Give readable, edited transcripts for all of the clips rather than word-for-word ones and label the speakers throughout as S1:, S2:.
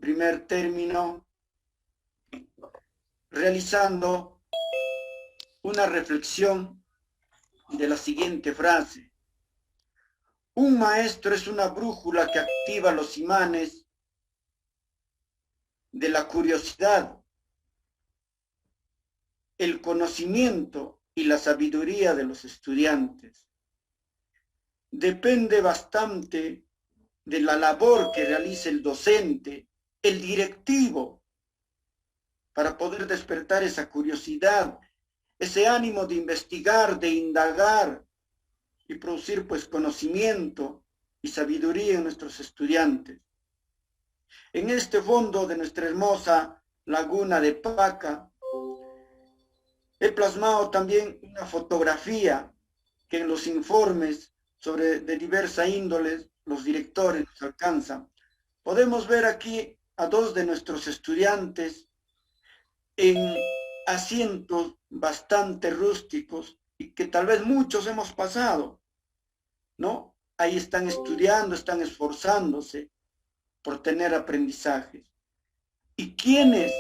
S1: primer término realizando una reflexión de la siguiente frase. Un maestro es una brújula que activa los imanes de la curiosidad, el conocimiento y la sabiduría de los estudiantes. Depende bastante de la labor que realice el docente, el directivo, para poder despertar esa curiosidad, ese ánimo de investigar, de indagar y producir pues conocimiento y sabiduría en nuestros estudiantes. En este fondo de nuestra hermosa laguna de Paca, he plasmado también una fotografía que en los informes de diversa índole los directores nos alcanzan. Podemos ver aquí a dos de nuestros estudiantes en asientos bastante rústicos y que tal vez muchos hemos pasado, ¿no? Ahí están estudiando, están esforzándose por tener aprendizajes. ¿Y quiénes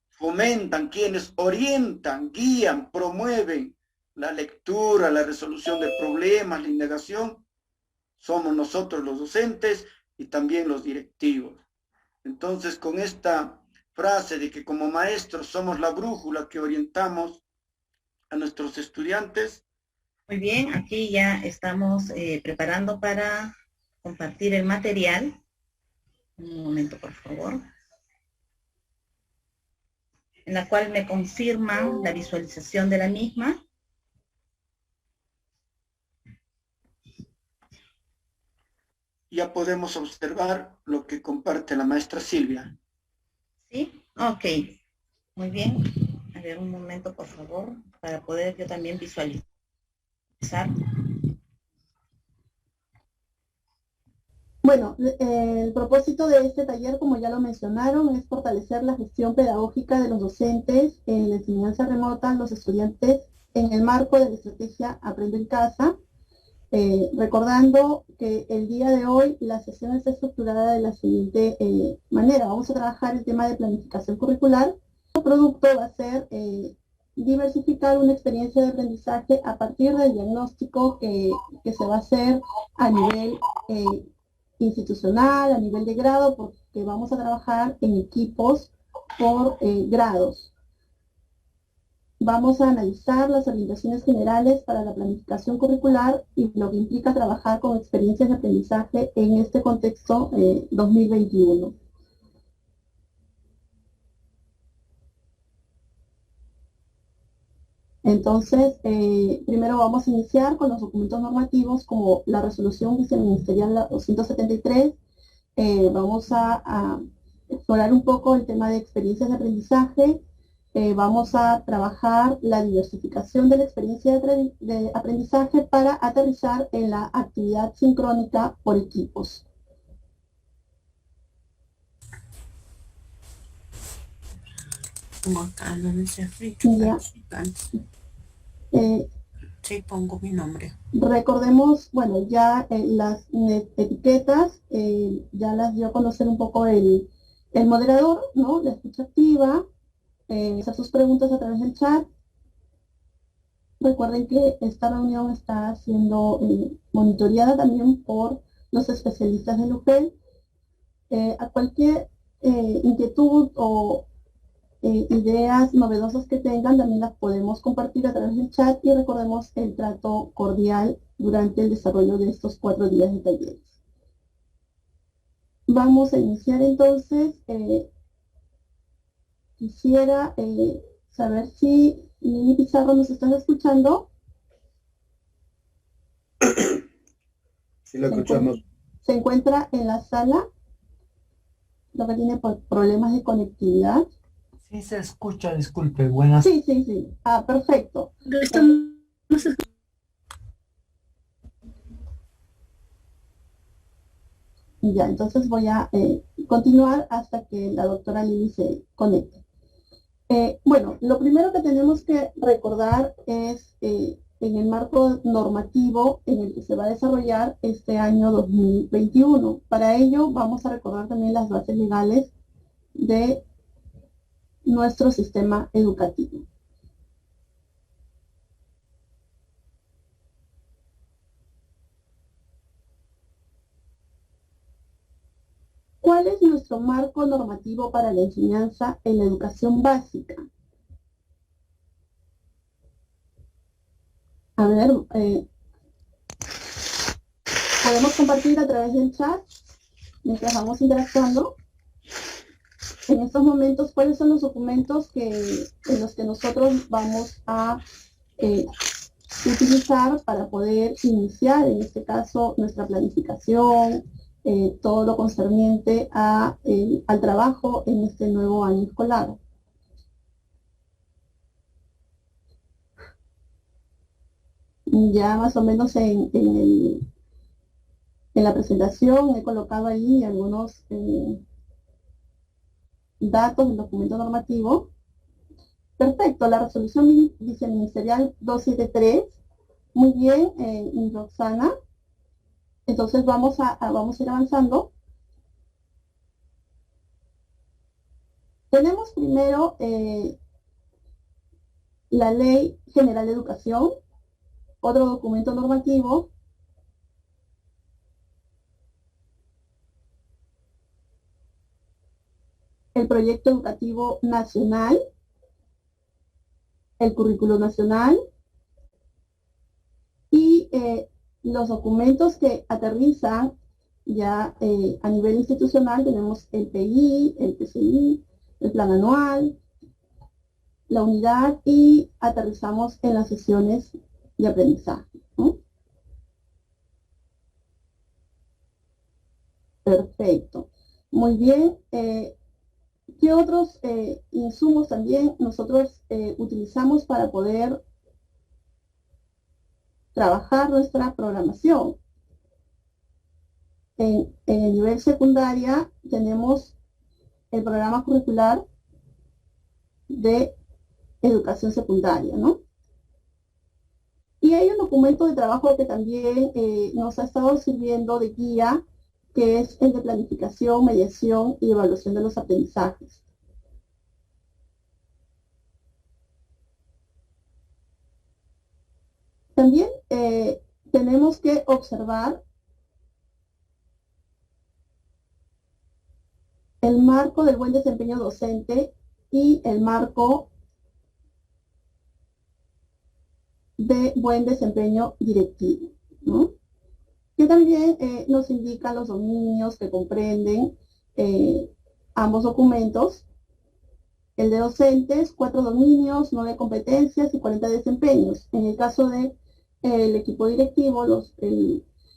S1: fomentan, quienes orientan, guían, promueven la lectura, la resolución de problemas, la indagación? Somos nosotros los docentes y también los directivos. Entonces, con esta frase de que como maestros somos la brújula que orientamos a nuestros estudiantes.
S2: Muy bien, aquí ya estamos preparando para compartir el material. Un momento, por favor. En la cual me confirman la visualización de la misma.
S1: Ya podemos observar lo que comparte la maestra Silvia.
S2: ¿Sí? Ok. Muy bien. A ver, un momento, por favor, para poder yo también visualizar.
S3: Bueno, el propósito de este taller, como ya lo mencionaron, es fortalecer la gestión pedagógica de los docentes en la enseñanza remota a los estudiantes en el marco de la estrategia Aprendo en Casa. Recordando que el día de hoy la sesión está estructurada de la siguiente manera. Vamos a trabajar el tema de planificación curricular. El producto va a ser diversificar una experiencia de aprendizaje a partir del diagnóstico que se va a hacer a nivel institucional, a nivel de grado, porque vamos a trabajar en equipos por grados. Vamos a analizar las orientaciones generales para la planificación curricular y lo que implica trabajar con experiencias de aprendizaje en este contexto 2021. Entonces, primero vamos a iniciar con los documentos normativos como la resolución viceministerial 273. Vamos a explorar un poco el tema de experiencias de aprendizaje. Vamos a trabajar la diversificación de la experiencia de aprendizaje para aterrizar en la actividad sincrónica por equipos.
S4: Pongo acá, no necesito. Sí, pongo mi nombre.
S3: Recordemos, bueno, ya las etiquetas, ya las dio a conocer un poco el moderador, ¿no? La escucha activa. Hacer sus preguntas a través del chat. Recuerden que esta reunión está siendo monitoreada también por los especialistas del UGEL. A cualquier inquietud o ideas novedosas que tengan, también las podemos compartir a través del chat y recordemos el trato cordial durante el desarrollo de estos 4 días de talleres. Vamos a iniciar entonces. Quisiera saber si Lili Pizarro nos estás escuchando.
S5: Sí, lo escuchamos.
S3: Se encuentra en la sala, lo que tiene problemas de conectividad.
S6: Sí, se escucha, disculpe, buenas.
S3: Sí. Ah, perfecto. Ya, entonces voy a continuar hasta que la doctora Lili se conecte. Bueno, lo primero que tenemos que recordar es en el marco normativo en el que se va a desarrollar este año 2021. Para ello vamos a recordar también las bases legales de nuestro sistema educativo. ¿Cuál es nuestro marco normativo para la enseñanza en la educación básica? A ver, podemos compartir a través del chat mientras vamos interactuando. En estos momentos, ¿cuáles son los documentos en los que nosotros vamos a utilizar para poder iniciar, en este caso, nuestra planificación, todo lo concerniente al trabajo en este nuevo año escolar? Ya más o menos en la presentación he colocado ahí algunos datos del documento normativo. Perfecto, la resolución viceministerial 273. Muy bien, Roxana. Entonces vamos a ir avanzando. Tenemos primero la Ley General de Educación, otro documento normativo. El proyecto educativo nacional, el currículo nacional y los documentos que aterrizan ya a nivel institucional. Tenemos el PI, el PCI, el plan anual, la unidad y aterrizamos en las sesiones de aprendizaje, ¿no? Perfecto. Muy bien. ¿Qué otros insumos también nosotros utilizamos para poder trabajar nuestra programación? En el nivel secundaria tenemos el programa curricular de educación secundaria, ¿no? Y hay un documento de trabajo que también nos ha estado sirviendo de guía, que es el de planificación, mediación y evaluación de los aprendizajes. También tenemos que observar el marco del buen desempeño docente y el marco de buen desempeño directivo, ¿no? Que también nos indican los dominios que comprenden ambos documentos. El de docentes, 4 dominios, 9 competencias y 40 desempeños. En el caso del equipo directivo, 2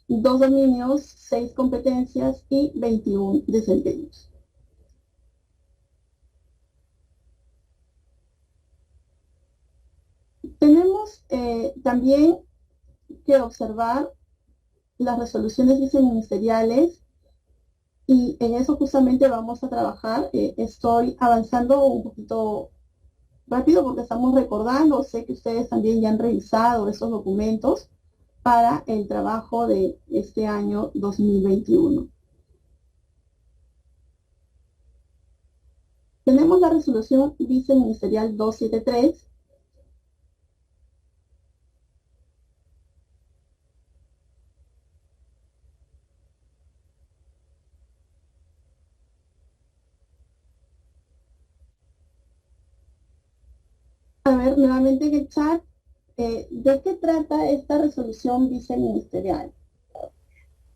S3: dominios, 6 competencias y 21 desempeños. Tenemos también que observar las resoluciones viceministeriales y en eso justamente vamos a trabajar. Estoy avanzando un poquito rápido porque estamos recordando, sé que ustedes también ya han revisado esos documentos para el trabajo de este año 2021. Tenemos la resolución viceministerial 273. A ver, nuevamente en el chat, ¿de qué trata esta resolución viceministerial?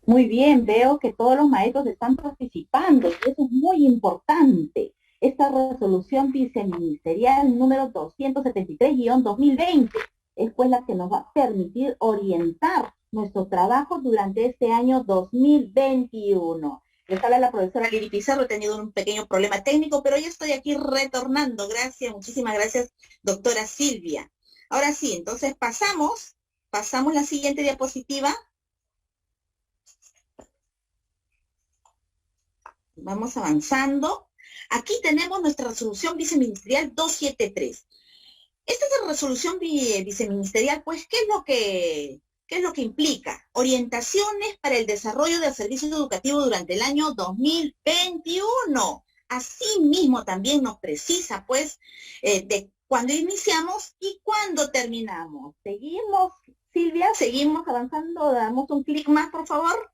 S2: Muy bien, veo que todos los maestros están participando y eso es muy importante. Esta resolución viceministerial número 273-2020 es pues la que nos va a permitir orientar nuestro trabajo durante este año 2021. Les habla la profesora Lili Pizarro. He tenido un pequeño problema técnico, pero ya estoy aquí retornando. Gracias, muchísimas gracias, doctora Silvia. Ahora sí, entonces pasamos la siguiente diapositiva. Vamos avanzando. Aquí tenemos nuestra resolución viceministerial 273.
S7: Esta es la resolución viceministerial, pues, ¿qué es lo que implica? Orientaciones para el desarrollo del servicio educativo durante el año 2021. Asimismo, también nos precisa, pues, de cuándo iniciamos y cuándo terminamos.
S2: Seguimos, Silvia, seguimos avanzando, damos un clic más, por favor.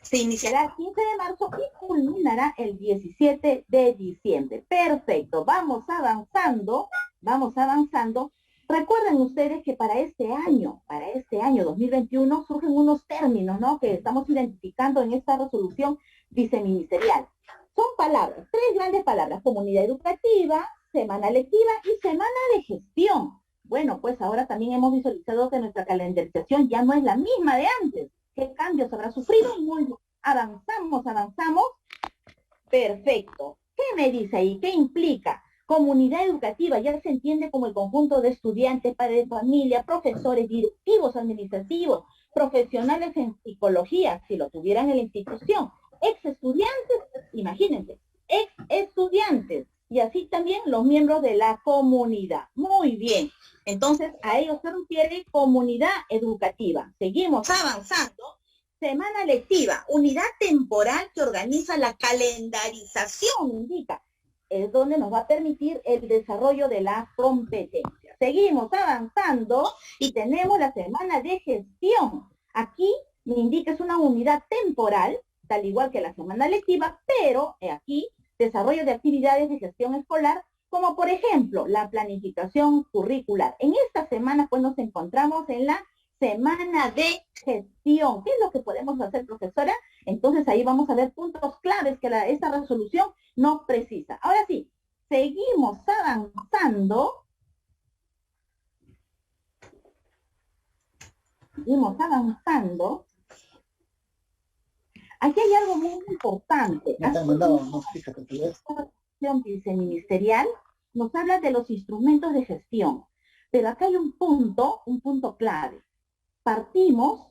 S2: Se iniciará el 15 de marzo y culminará el 17 de diciembre. Perfecto, vamos avanzando, vamos avanzando. Recuerden ustedes que para este año 2021, surgen unos términos, ¿no?, que estamos identificando en esta resolución viceministerial. Son palabras, 3 grandes palabras: comunidad educativa, semana lectiva y semana de gestión. Bueno, pues ahora también hemos visualizado que nuestra calendarización ya no es la misma de antes. ¿Qué cambios habrá sufrido? Muy bien. Avanzamos. Perfecto. ¿Qué me dice ahí? ¿Qué implica? Comunidad educativa ya se entiende como el conjunto de estudiantes, padres de familia, profesores, directivos administrativos, profesionales en psicología, si lo tuvieran en la institución, ex estudiantes, imagínense, ex estudiantes, y así también los miembros de la comunidad. Muy bien. Entonces, a ello se refiere comunidad educativa. Seguimos avanzando. Semana lectiva, unidad temporal que organiza la calendarización, indica. Es donde nos va a permitir el desarrollo de la competencia. Seguimos avanzando y tenemos la semana de gestión. Aquí me indica es una unidad temporal, tal igual que la semana lectiva, pero aquí desarrollo de actividades de gestión escolar, como por ejemplo la planificación curricular. En esta semana pues nos encontramos en la semana de gestión. ¿Qué es lo que podemos hacer, profesora? Entonces ahí vamos a ver puntos claves que esta resolución nos precisa. Ahora sí, seguimos avanzando. Aquí hay algo muy importante. La resolución viceministerial nos habla de los instrumentos de gestión, pero acá hay un punto clave. Partimos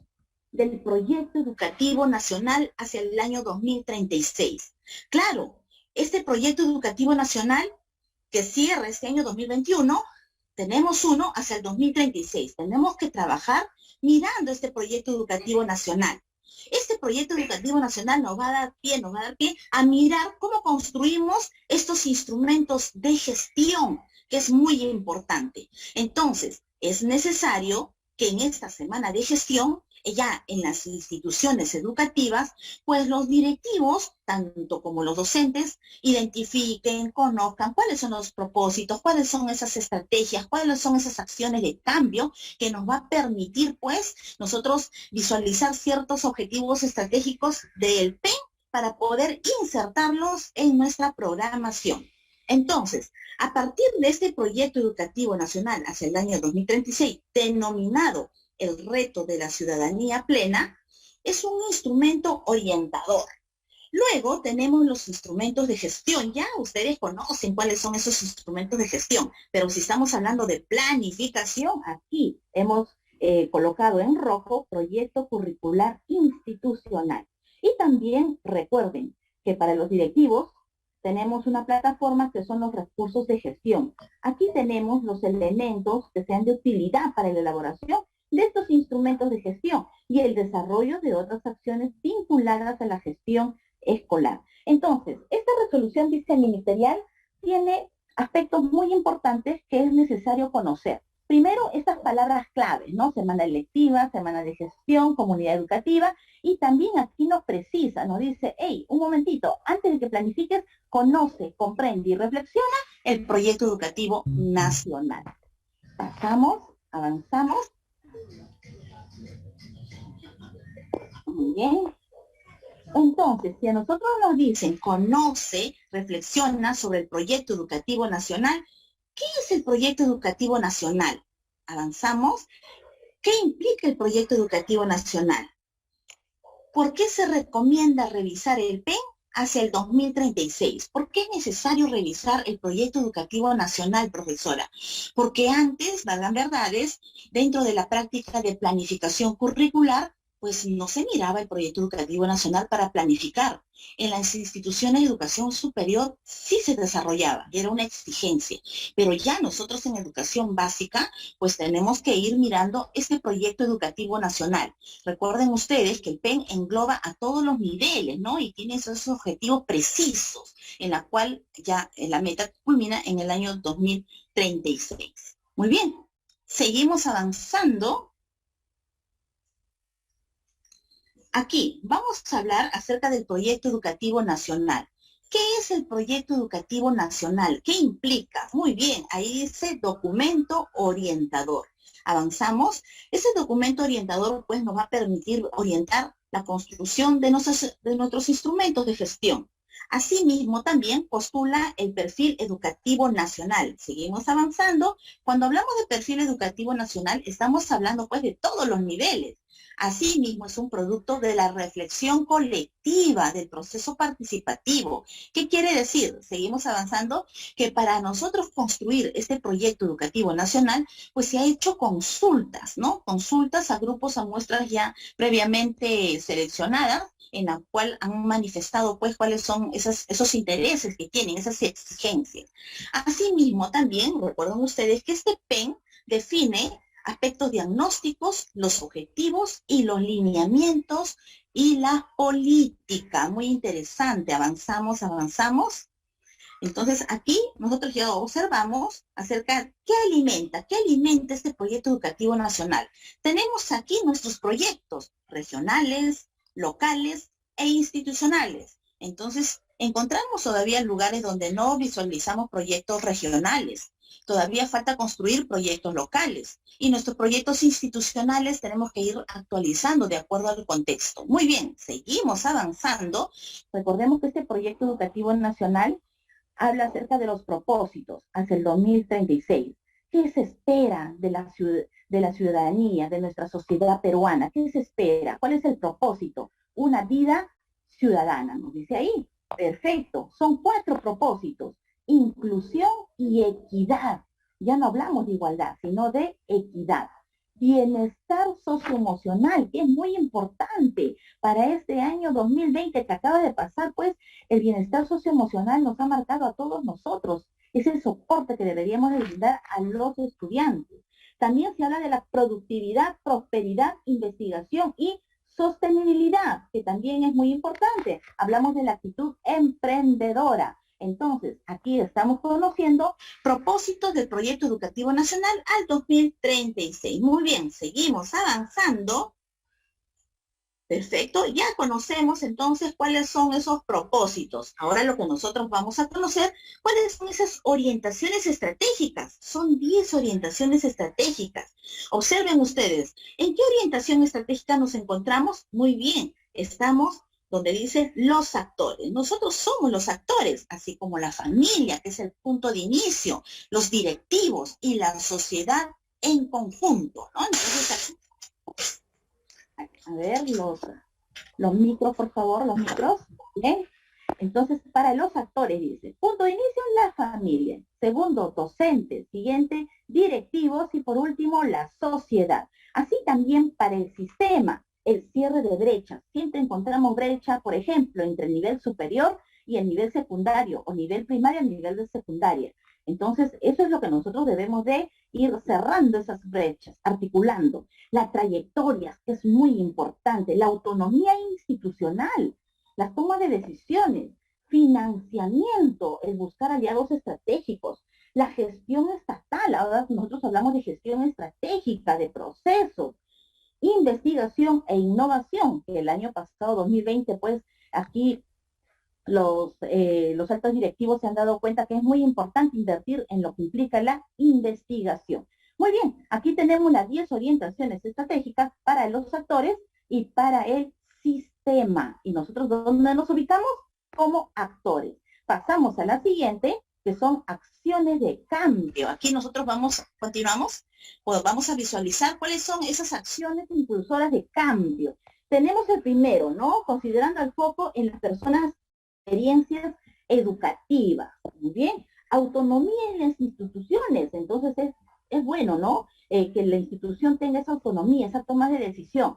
S2: del proyecto educativo nacional hacia el año 2036. Claro, este proyecto educativo nacional que cierra este año 2021, tenemos uno hacia el 2036. Tenemos que trabajar mirando este proyecto educativo nacional. Este proyecto educativo nacional nos va a dar pie a mirar cómo construimos estos instrumentos de gestión, que es muy importante. Entonces, es necesario que en esta semana de gestión, ya en las instituciones educativas, pues los directivos, tanto como los docentes, identifiquen, conozcan cuáles son los propósitos, cuáles son esas estrategias, cuáles son esas acciones de cambio que nos va a permitir, pues, nosotros visualizar ciertos objetivos estratégicos del PEN para poder insertarlos en nuestra programación. Entonces, a partir de este proyecto educativo nacional hacia el año 2036, denominado el reto de la ciudadanía plena, es un instrumento orientador. Luego tenemos los instrumentos de gestión. Ya ustedes conocen cuáles son esos instrumentos de gestión, pero si estamos hablando de planificación, aquí hemos colocado en rojo proyecto curricular institucional. Y también recuerden que para los directivos tenemos una plataforma que son los recursos de gestión. Aquí tenemos los elementos que sean de utilidad para la elaboración de estos instrumentos de gestión y el desarrollo de otras acciones vinculadas a la gestión escolar. Entonces, esta resolución viceministerial tiene aspectos muy importantes que es necesario conocer. Primero, estas palabras claves, ¿no? Semana lectiva, semana de gestión, comunidad educativa, y también aquí nos precisa, nos dice, hey, un momentito, antes de que planifiques, conoce, comprende y reflexiona el proyecto educativo nacional. Avanzamos. Muy bien. Entonces, si a nosotros nos dicen, conoce, reflexiona sobre el proyecto educativo nacional, ¿qué es el proyecto educativo nacional? Avanzamos. ¿Qué implica el proyecto educativo nacional? ¿Por qué se recomienda revisar el PEN hacia el 2036? ¿Por qué es necesario revisar el proyecto educativo nacional, profesora? Porque antes, valgan verdades, dentro de la práctica de planificación curricular,
S7: pues no se miraba el proyecto educativo nacional para planificar. En las instituciones de educación superior sí se desarrollaba, era una exigencia, pero ya nosotros en educación básica, pues tenemos que ir mirando este proyecto educativo nacional. Recuerden ustedes que el PEN engloba a todos los niveles, ¿no? Y tiene esos objetivos precisos, en la cual ya la meta culmina en el año 2036. Muy bien, seguimos avanzando. Aquí vamos a hablar acerca del proyecto educativo nacional. ¿Qué es el proyecto educativo nacional? ¿Qué implica? Muy bien, ahí dice documento orientador. Avanzamos. Ese documento orientador pues nos va a permitir orientar la construcción de nuestros instrumentos de gestión. Asimismo, también postula el perfil educativo nacional. Seguimos avanzando. Cuando hablamos de perfil educativo nacional, estamos hablando pues de todos los niveles. Asimismo, es un producto de la reflexión colectiva, del proceso participativo. ¿Qué quiere decir? Seguimos avanzando, que para nosotros construir este proyecto educativo nacional, pues se ha hecho consultas, ¿no? Consultas a grupos, a muestras ya previamente seleccionadas, en la cual han manifestado, pues, cuáles son esos intereses que tienen, esas exigencias. Asimismo, también, recuerden ustedes que este PEN define aspectos diagnósticos, los objetivos y los lineamientos y la política. Muy interesante. Avanzamos. Entonces, aquí nosotros ya observamos acerca de qué alimenta este proyecto educativo nacional. Tenemos aquí nuestros proyectos regionales, locales e institucionales. Entonces, encontramos todavía lugares donde no visualizamos proyectos regionales. Todavía falta construir proyectos locales y nuestros proyectos institucionales tenemos que ir actualizando de acuerdo al contexto. Muy bien, seguimos avanzando.
S2: Recordemos que este proyecto educativo nacional habla acerca de los propósitos hacia el 2036. ¿Qué se espera de la ciudadanía, de nuestra sociedad peruana? ¿Qué se espera? ¿Cuál es el propósito? Una vida ciudadana, nos dice ahí. Perfecto, son 4 propósitos: inclusión y equidad. Ya no hablamos de igualdad, sino de equidad. Bienestar socioemocional, que es muy importante para este año 2020 que acaba de pasar, pues el bienestar socioemocional nos ha marcado a todos nosotros. Es el soporte que deberíamos de brindar a los estudiantes. También se habla de la productividad, prosperidad, investigación y sostenibilidad, que también es muy importante. Hablamos de la actitud emprendedora. Entonces, aquí estamos conociendo
S7: propósitos del proyecto educativo nacional al 2036. Muy bien, seguimos avanzando. Perfecto, ya conocemos entonces cuáles son esos propósitos. Ahora lo que nosotros vamos a conocer, cuáles son esas orientaciones estratégicas. Son 10 orientaciones estratégicas. Observen ustedes, ¿en qué orientación estratégica nos encontramos? Muy bien, estamos donde dice los actores. Nosotros somos los actores, así como la familia, que es el punto de inicio, los directivos y la sociedad en conjunto, ¿no? Entonces,
S2: a ver, los micros, por favor, los micros. Bien. Entonces, para los actores dice, punto de inicio, la familia. Segundo, docentes. Siguiente, directivos. Y por último, la sociedad. Así también para el sistema, el cierre de brechas. Siempre encontramos brecha, por ejemplo, entre el nivel superior y el nivel secundario, o nivel primario y el nivel de secundaria. Entonces, eso es lo que nosotros debemos de ir cerrando esas brechas, articulando. La trayectoria, que es muy importante, la autonomía institucional, las tomas de decisiones, financiamiento, el buscar aliados estratégicos, la gestión estatal. Ahora nosotros hablamos de gestión estratégica, de procesos, investigación e innovación, que el año pasado, 2020, pues aquí los altos directivos se han dado cuenta que es muy importante invertir en lo que implica la investigación. Muy bien, aquí tenemos las 10 orientaciones estratégicas para los actores y para el sistema. ¿Y nosotros dónde nos ubicamos? Como actores. Pasamos a la siguiente, que son acciones de cambio.
S7: aquí nosotros continuamos, pues vamos a visualizar cuáles son esas acciones
S2: impulsoras de cambio. Tenemos el primero, ¿no? Considerando el foco en las personas, experiencias educativas. Muy bien. Autonomía en las instituciones. Entonces es bueno, ¿no? Que la institución tenga esa autonomía, esa toma de decisión.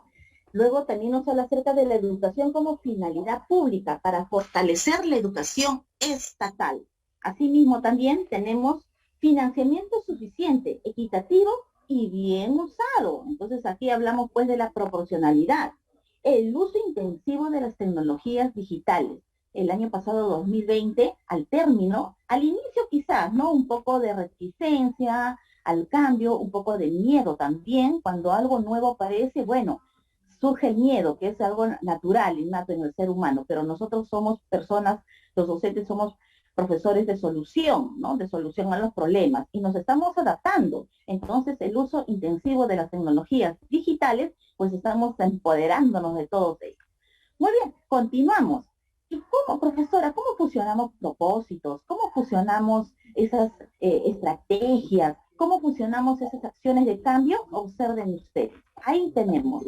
S2: Luego también nos habla acerca de la educación como finalidad pública para fortalecer la educación estatal. Asimismo también tenemos financiamiento suficiente, equitativo y bien usado. Entonces aquí hablamos pues de la proporcionalidad. El uso intensivo de las tecnologías digitales. El año pasado, 2020, al término, al inicio quizás, ¿no? Un poco de reticencia al cambio, un poco de miedo también. Cuando algo nuevo aparece, bueno, surge el miedo, que es algo natural, innato en el ser humano, pero nosotros somos personas, los docentes somos profesores de solución, ¿no? De solución a los problemas, y nos estamos adaptando. Entonces, el uso intensivo de las tecnologías digitales, pues estamos empoderándonos de todos ellos. Muy bien, continuamos. ¿Y cómo, profesora, cómo fusionamos propósitos? ¿Cómo fusionamos esas estrategias? ¿Cómo fusionamos esas acciones de cambio? Observen ustedes. Ahí tenemos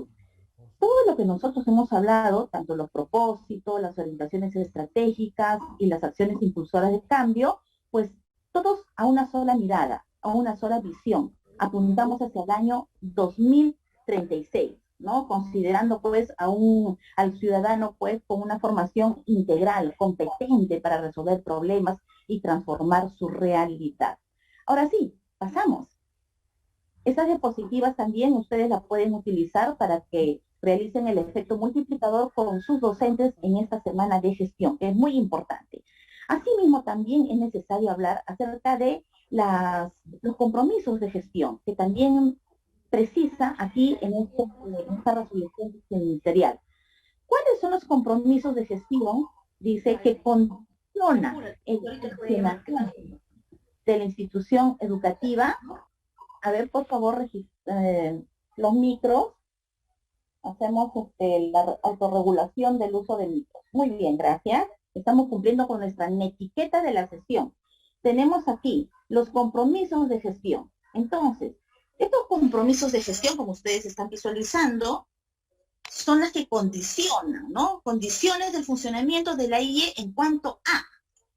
S2: todo lo que nosotros hemos hablado, tanto los propósitos, las orientaciones estratégicas y las acciones impulsoras de cambio, pues todos a una sola mirada, a una sola visión. Apuntamos hacia el año 2036, ¿no? Considerando pues al ciudadano pues con una formación integral, competente para resolver problemas y transformar su realidad. Ahora sí, pasamos. Esas diapositivas también ustedes las pueden utilizar para que realicen el efecto multiplicador con sus docentes en esta semana de gestión, que es muy importante. Asimismo, también es necesario hablar acerca de los compromisos de gestión, que también precisa aquí en esta resolución ministerial. ¿Cuáles son los compromisos de gestión? Dice que condiciona el funcionamiento de la institución educativa. A ver, por favor, los micros. Hacemos la autorregulación del uso de micros. Muy bien, gracias. Estamos cumpliendo con nuestra etiqueta de la sesión. Tenemos aquí los compromisos de gestión. Entonces, estos compromisos de gestión, como ustedes están visualizando, son las que condicionan, ¿no? Condiciones del funcionamiento de la IE en cuanto a,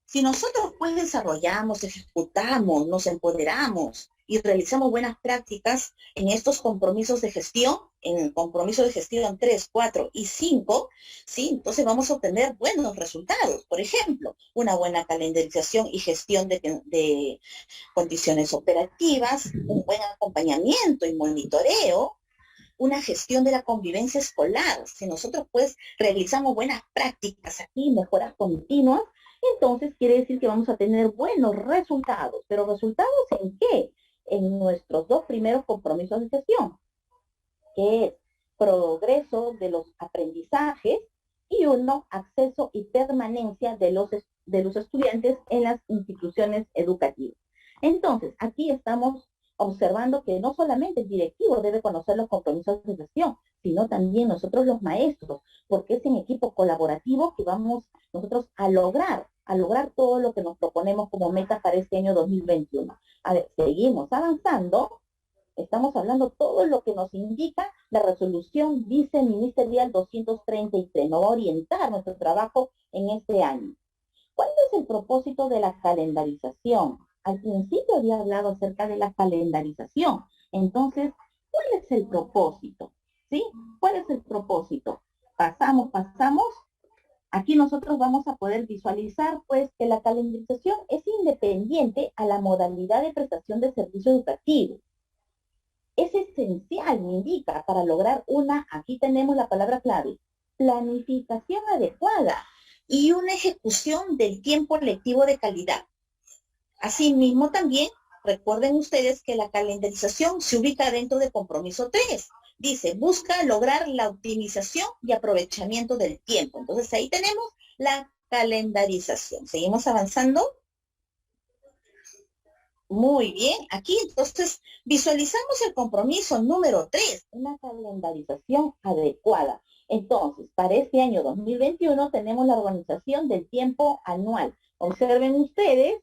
S2: si nosotros pues desarrollamos, ejecutamos, nos empoderamos y realizamos buenas prácticas en estos compromisos de gestión, en el compromiso de gestión 3, 4 y 5, ¿sí? Entonces vamos a obtener buenos resultados. Por ejemplo, una buena calendarización y gestión de condiciones operativas, un buen acompañamiento y monitoreo, una gestión de la convivencia escolar. Si nosotros pues realizamos buenas prácticas aquí, mejoras continuas, entonces quiere decir que vamos a tener buenos resultados. ¿Pero resultados en qué? En nuestros dos primeros compromisos de gestión, que es progreso de los aprendizajes y uno, acceso y permanencia de los estudiantes en las instituciones educativas. Entonces, aquí estamos observando que no solamente el directivo debe conocer los compromisos de gestión, sino también nosotros los maestros, porque es en equipo colaborativo que vamos nosotros a lograr todo lo que nos proponemos como meta para este año 2021. A ver, seguimos avanzando. Estamos hablando todo lo que nos indica la resolución viceministerial 233. Nos va a orientar nuestro trabajo en este año. ¿Cuál es el propósito de la calendarización? Al principio había hablado acerca de la calendarización. Entonces, ¿cuál es el propósito? ¿Sí? ¿Cuál es el propósito? Pasamos. Aquí nosotros vamos a poder visualizar, pues, que la calendarización es independiente a la modalidad de prestación de servicio educativo. Es esencial, me indica, para lograr aquí tenemos la palabra clave, planificación adecuada y una ejecución del tiempo lectivo de calidad. Asimismo, también, recuerden ustedes que la calendarización se ubica dentro del compromiso 3. Dice, busca lograr la optimización y aprovechamiento del tiempo. Entonces, ahí tenemos la calendarización. ¿Seguimos avanzando? Muy bien. Aquí, entonces, visualizamos el compromiso número 3, una calendarización adecuada. Entonces, para este año 2021 tenemos la organización del tiempo anual. Observen ustedes,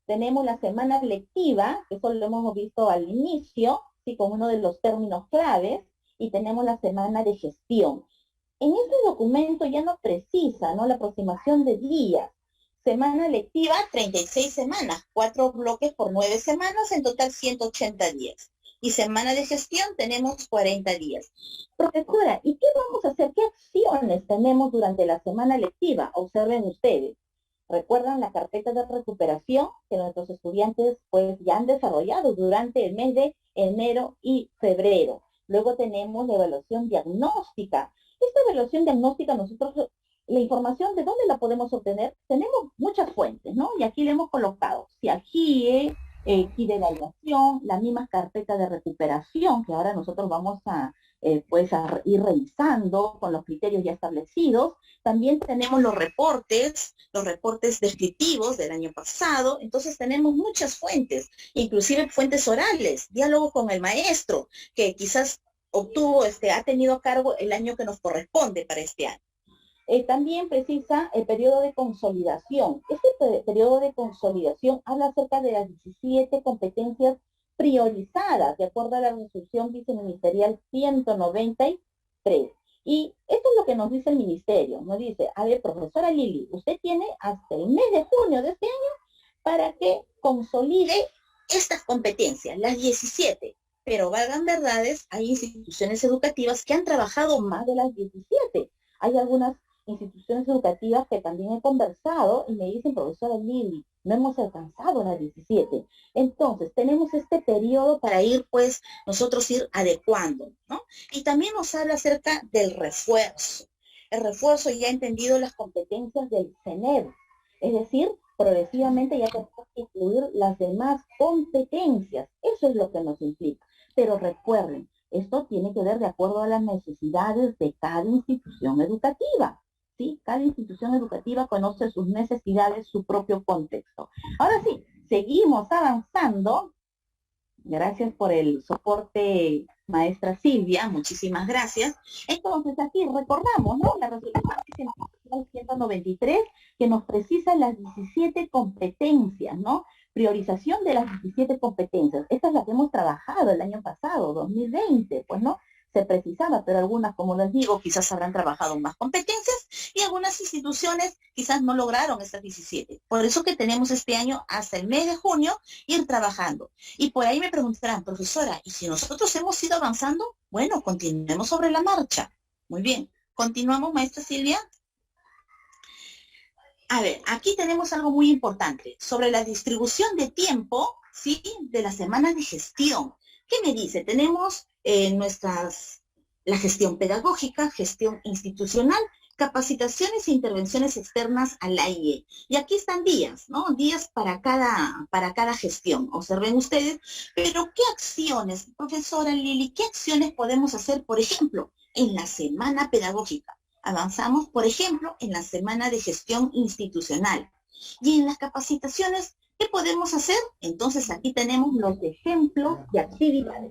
S2: tenemos la semana lectiva, que eso lo hemos visto al inicio, ¿sí? Con uno de los términos claves, y tenemos la semana de gestión. En este documento ya nos precisa, ¿no?, la aproximación de días. Semana lectiva, 36 semanas, 4 bloques por 9 semanas, en total 180 días.
S7: y semana de gestión tenemos 40 días.
S2: Profesora, ¿y qué vamos a hacer? ¿Qué acciones tenemos durante la semana lectiva? Observen ustedes. ¿Recuerdan la carpeta de recuperación que nuestros estudiantes pues ya han desarrollado durante el mes de enero y febrero? Luego tenemos la evaluación diagnóstica. Esta evaluación diagnóstica nosotros, la información, ¿de dónde la podemos obtener? Tenemos muchas fuentes, ¿no? Y aquí le hemos colocado CIAGIE, kit de evaluación, la misma carpeta de recuperación que ahora nosotros vamos a pues a ir revisando con los criterios ya establecidos.
S7: También tenemos los reportes descriptivos del año pasado. Entonces tenemos muchas fuentes, inclusive fuentes orales, diálogo con el maestro, que quizás obtuvo, ha tenido a cargo el año que nos corresponde para este año.
S2: También precisa el periodo de consolidación. Este periodo de consolidación habla acerca de las 17 competencias priorizadas, de acuerdo a la resolución viceministerial 193. Y esto es lo que nos dice el ministerio. Nos dice, a ver, profesora Lili, usted tiene hasta el mes de junio de este año para que consolide
S7: estas competencias, las 17. Pero valgan verdades, hay instituciones educativas que han trabajado
S2: más de las 17. Hay algunas instituciones educativas que también he conversado y me dicen, profesora Lili, no hemos alcanzado las 17. Entonces, tenemos este periodo
S7: para ir, pues, nosotros ir adecuando, ¿no? Y también nos habla acerca del refuerzo. El refuerzo ya ha entendido las competencias del CENER, es decir, progresivamente ya tenemos que incluir las demás competencias. Eso es lo que nos implica. Pero recuerden, esto tiene que ver de acuerdo a las necesidades de cada institución educativa. ¿Sí? Cada institución educativa conoce sus necesidades, su propio contexto. Ahora sí, seguimos avanzando. Gracias por el soporte, maestra Silvia, muchísimas gracias. Entonces, aquí recordamos, ¿no? La resolución 193 que nos precisa las 17 competencias, ¿no? Priorización de las 17 competencias. Esta es la que hemos trabajado el año pasado, 2020, pues, ¿no? Se precisaba, pero algunas, como les digo, quizás habrán trabajado más competencias y algunas instituciones quizás no lograron estas 17. Por eso que tenemos este año hasta el mes de junio ir trabajando. Y por ahí me preguntarán, profesora, ¿y si nosotros hemos ido avanzando? Bueno, continuemos sobre la marcha. Muy bien. Continuamos, maestra Silvia. A ver, aquí tenemos algo muy importante sobre la distribución de tiempo, ¿sí? De las semanas de gestión. ¿Qué me dice? Tenemos la gestión pedagógica, gestión institucional, capacitaciones e intervenciones externas a la IE. Y aquí están días, ¿no? Días para cada gestión. Observen ustedes, pero ¿qué acciones, profesora Lili, qué acciones podemos hacer, por ejemplo, en la semana pedagógica? Avanzamos, por ejemplo, en la semana de gestión institucional. Y en las capacitaciones, ¿qué podemos hacer? Entonces aquí tenemos los ejemplos de actividades.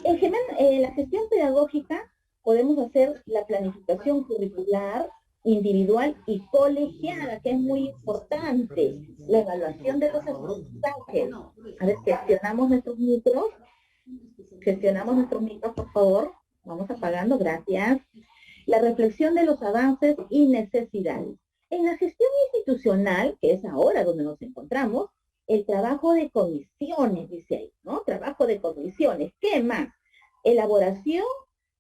S7: En la gestión pedagógica podemos hacer la planificación curricular, individual y colegiada, que es muy importante. La evaluación de los aprendizajes. A ver, gestionamos nuestros micros, por favor. Vamos apagando, gracias. La reflexión de los avances y necesidades. En la gestión institucional, que es ahora donde nos encontramos, el trabajo de comisiones, dice ahí, ¿no? Trabajo de comisiones. ¿Qué más? Elaboración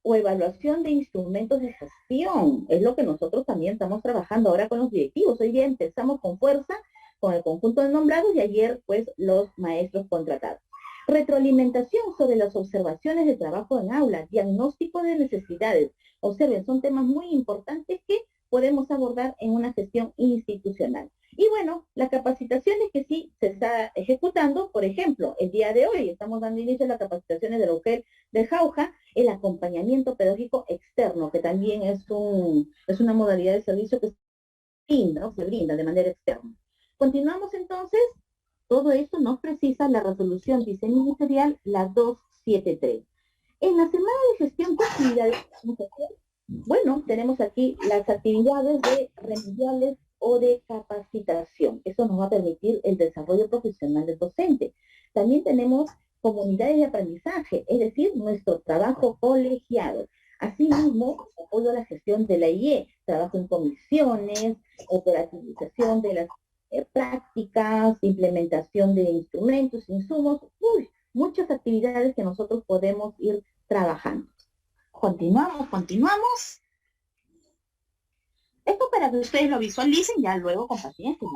S7: o evaluación de instrumentos de gestión. Es lo que nosotros también estamos trabajando ahora con los directivos. Hoy día empezamos con fuerza, con el conjunto de nombrados y ayer, pues, los maestros contratados. Retroalimentación sobre las observaciones de trabajo en aula, diagnóstico de necesidades. Observen, son temas muy importantes que podemos abordar en una gestión institucional. Y bueno, las capacitaciones que sí se está ejecutando, por ejemplo, el día de hoy estamos dando inicio a las capacitaciones de la UGEL de Jauja, el acompañamiento pedagógico externo, que también es una modalidad de servicio que se brinda de manera externa. Continuamos entonces. Todo esto nos precisa la resolución viceministerial, la 273. En la semana de gestión de actividades, bueno, tenemos aquí las actividades de remediales o de capacitación. Eso nos va a permitir el desarrollo profesional del docente. También tenemos comunidades de aprendizaje, es decir, nuestro trabajo colegiado. Asimismo, apoyo a la gestión de la IE, trabajo en comisiones, operativización de las prácticas, implementación de instrumentos, insumos,
S2: muchas actividades que nosotros podemos ir trabajando.
S7: Continuamos. Esto para que ustedes lo visualicen, ya luego con paciencia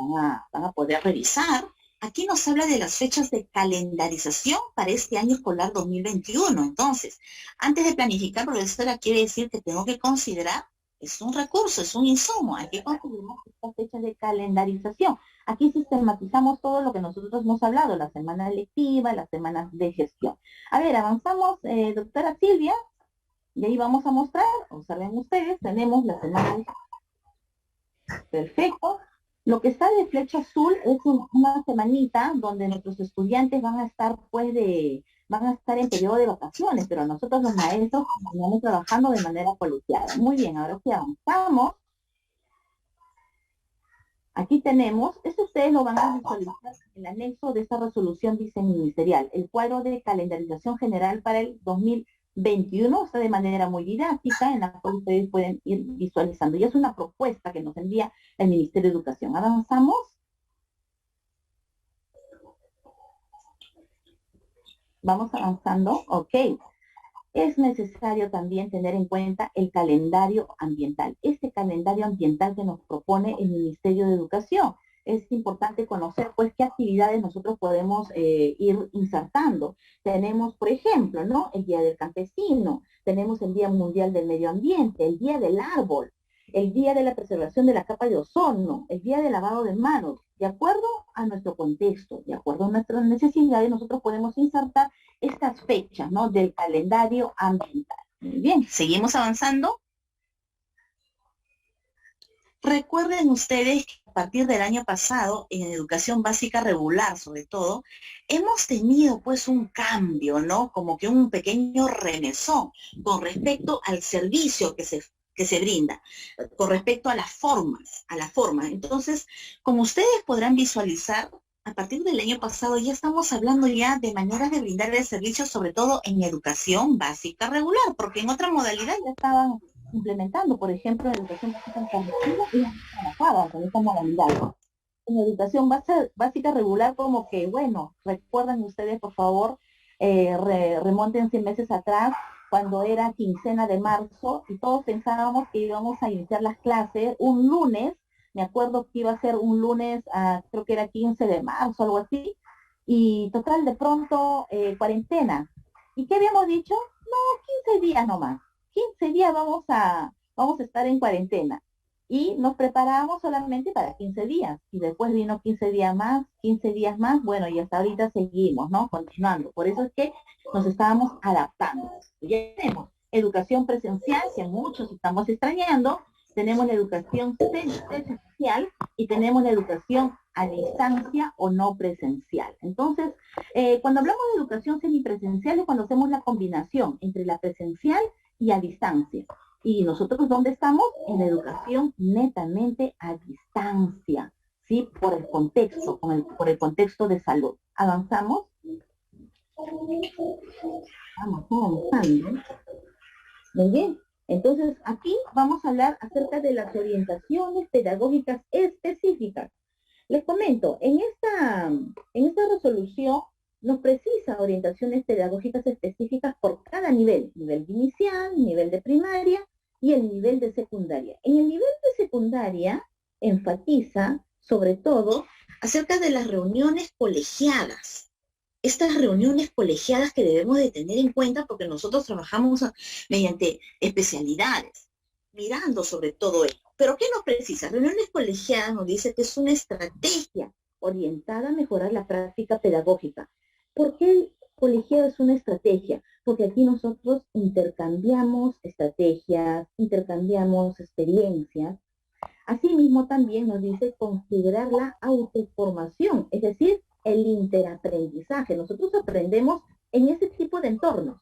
S7: van a poder revisar. Aquí nos habla de las fechas de calendarización para este año escolar 2021. Entonces, antes de planificar, profesora, quiere decir que tengo que considerar, es un recurso, es un insumo, hay que considerar
S2: Estas fechas de calendarización. Aquí sistematizamos todo lo que nosotros hemos hablado, la semana lectiva, las semanas de gestión. A ver, avanzamos, doctora Silvia, y ahí vamos a mostrar, observen ustedes, tenemos la semana de... Perfecto. Lo que está de flecha azul es una semanita donde nuestros estudiantes van a estar van a estar en periodo de vacaciones, pero nosotros los maestros continuamos trabajando de manera colegiada. Muy bien, ahora sí avanzamos. Aquí tenemos, esto ustedes lo van a visualizar en el anexo de esta resolución viceministerial, el cuadro de calendarización general para el 2021, está de manera muy didáctica, en la cual ustedes pueden ir visualizando. Y es una propuesta que nos envía el Ministerio de Educación. ¿Avanzamos? Vamos avanzando. Ok. Es necesario también tener en cuenta el calendario ambiental. Este calendario ambiental que nos propone el Ministerio de Educación. Es importante conocer, pues, qué actividades nosotros podemos ir insertando. Tenemos, por ejemplo, ¿no? El Día del Campesino, tenemos el Día Mundial del Medio Ambiente, el Día del Árbol, el Día de la Preservación de la Capa de Ozono, el Día del Lavado de Manos. De acuerdo a nuestro contexto, de acuerdo a nuestras necesidades, nosotros podemos insertar estas fechas, ¿no? Del calendario ambiental.
S7: Muy bien, seguimos avanzando. Recuerden ustedes que a partir del año pasado, en educación básica regular sobre todo, hemos tenido pues un cambio, ¿no? Como que un pequeño remesón con respecto al servicio que se brinda, con respecto a las formas, Entonces, como ustedes podrán visualizar, a partir del año pasado ya estamos hablando ya de maneras de brindar el servicio, sobre todo en educación básica regular, porque en otra modalidad
S2: ya estaban implementando, por ejemplo, en educación básica alternativa, y trabajaban con esta modalidad. En educación básica regular, como que, bueno, recuerdan ustedes, por favor, remonten 100 meses atrás, cuando era quincena de marzo, y todos pensábamos que íbamos a iniciar las clases un lunes. Me acuerdo que iba a ser un lunes, creo que era 15 de marzo, algo así, y total, de pronto, cuarentena. ¿Y qué habíamos dicho? No, 15 días nomás. 15 días vamos a estar en cuarentena. Y nos preparábamos solamente para 15 días. Y después vino 15 días más, bueno, y hasta ahorita seguimos, ¿no? Continuando. Por eso es que nos estábamos adaptando. Ya tenemos educación presencial, que muchos estamos extrañando, tenemos la educación presencial y tenemos la educación a distancia o no presencial. Entonces, cuando hablamos de educación semipresencial es cuando hacemos la combinación entre la presencial y a distancia. Y nosotros, ¿dónde estamos? En la educación netamente a distancia, ¿sí? Por el contexto, por el contexto de salud. ¿Avanzamos? Vamos avanzando. Muy bien. Entonces, aquí vamos a hablar acerca de las orientaciones pedagógicas específicas. Les comento, en esta resolución nos precisa orientaciones pedagógicas específicas por cada nivel inicial, nivel de primaria y el nivel de secundaria. En el nivel de secundaria enfatiza, sobre todo,
S7: acerca de las reuniones colegiadas. Estas reuniones colegiadas que debemos de tener en cuenta porque nosotros trabajamos mediante especialidades, mirando sobre todo esto. ¿Pero qué nos precisa? Reuniones colegiadas nos dice que es una estrategia
S2: orientada a mejorar la práctica pedagógica. ¿Por qué el colegiado es una estrategia? Porque aquí nosotros intercambiamos estrategias, intercambiamos experiencias. Asimismo también nos dice considerar la autoformación, es decir, el interaprendizaje. Nosotros aprendemos en ese tipo de entornos.